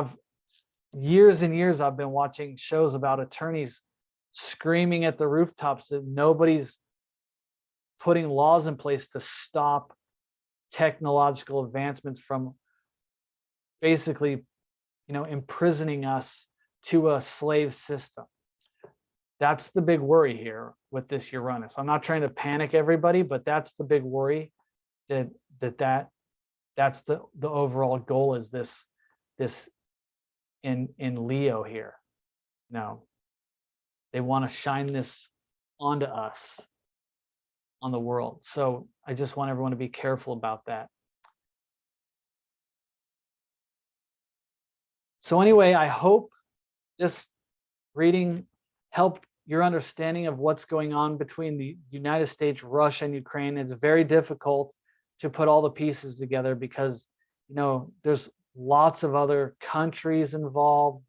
years and years, I've been watching shows about attorneys screaming at the rooftops that nobody's putting laws in place to stop technological advancements from basically, imprisoning us to a slave system. That's the big worry here with this Uranus. I'm not trying to panic everybody, but that's the big worry, that's the overall goal, is this in Leo here. No, they want to shine this onto us, on the world. So I just want everyone to be careful about that. So anyway, I hope this reading helped your understanding of what's going on between the United States, Russia, and Ukraine. It's very difficult to put all the pieces together because, there's lots of other countries involved,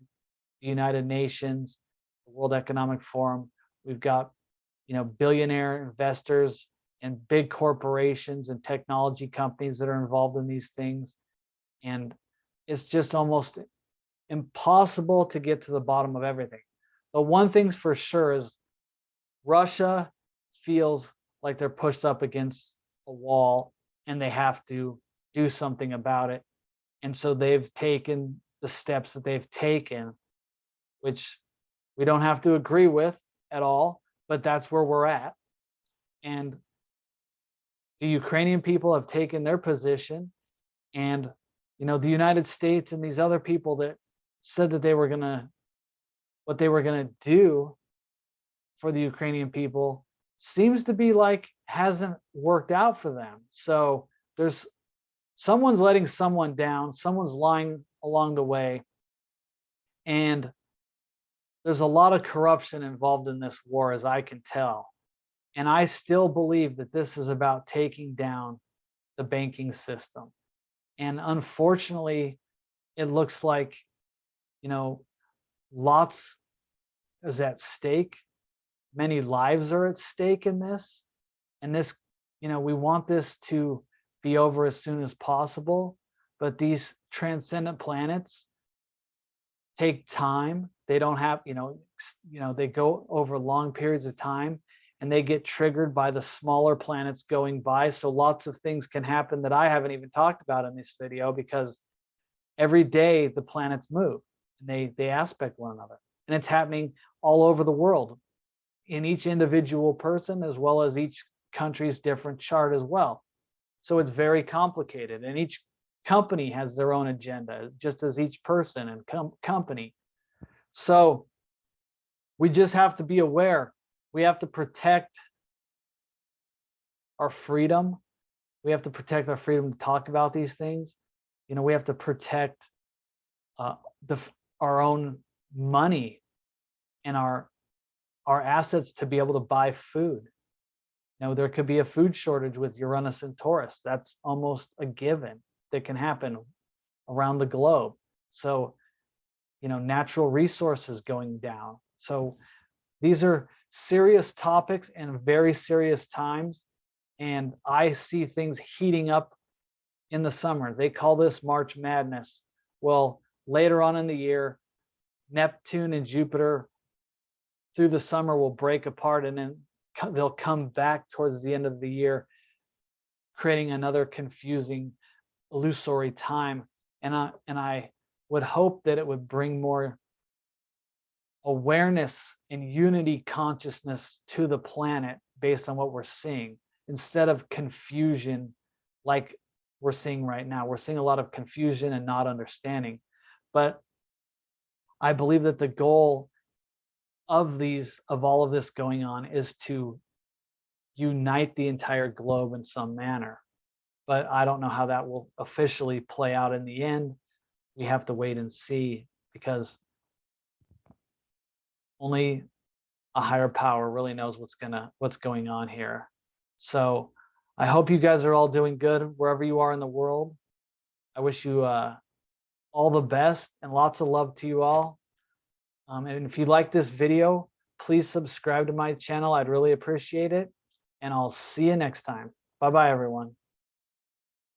the United Nations, the World Economic Forum. We've got, billionaire investors and big corporations and technology companies that are involved in these things. And it's just almost impossible to get to the bottom of everything. But one thing's for sure is Russia feels like they're pushed up against a wall and they have to do something about it. And so they've taken the steps that they've taken, which we don't have to agree with at all, but that's where we're at. And the Ukrainian people have taken their position, and the United States and these other people that said that what they were gonna do for the Ukrainian people seems to be like hasn't worked out for them. So there's someone's letting someone down, someone's lying along the way, and there's a lot of corruption involved in this war, as I can tell. And I still believe that this is about taking down the banking system. And unfortunately, it looks like, lots is at stake. Many lives are at stake in this. And this, we want this to be over as soon as possible. But these transcendent planets take time. They don't have, they go over long periods of time and they get triggered by the smaller planets going by. So lots of things can happen that I haven't even talked about in this video, because every day the planets move and they aspect one another. And it's happening all over the world in each individual person, as well as each country's different chart as well. So it's very complicated, and each company has their own agenda, just as each person and company. So we just have to be aware. We have to protect our freedom. We have to protect our freedom to talk about these things. We have to protect our own money and our assets to be able to buy food. There could be a food shortage with Uranus and Taurus. That's almost a given that can happen around the globe. So, natural resources going down. So these are serious topics and very serious times. And I see things heating up in the summer. They call this March Madness. Well, later on in the year, Neptune and Jupiter through the summer will break apart, and then they'll come back towards the end of the year, creating another confusing, illusory time. And I would hope that it would bring more awareness and unity consciousness to the planet based on what we're seeing, instead of confusion like we're seeing right now. We're seeing a lot of confusion and not understanding. But I believe that the goal of all of this going on is to unite the entire globe in some manner. But I don't know how that will officially play out in the end. We have to wait and see, because only a higher power really knows what's going on here. So I hope you guys are all doing good wherever you are in the world. I wish you all the best and lots of love to you all. And if you like this video, please subscribe to my channel. I'd really appreciate it. And I'll see you next time. Bye-bye, everyone.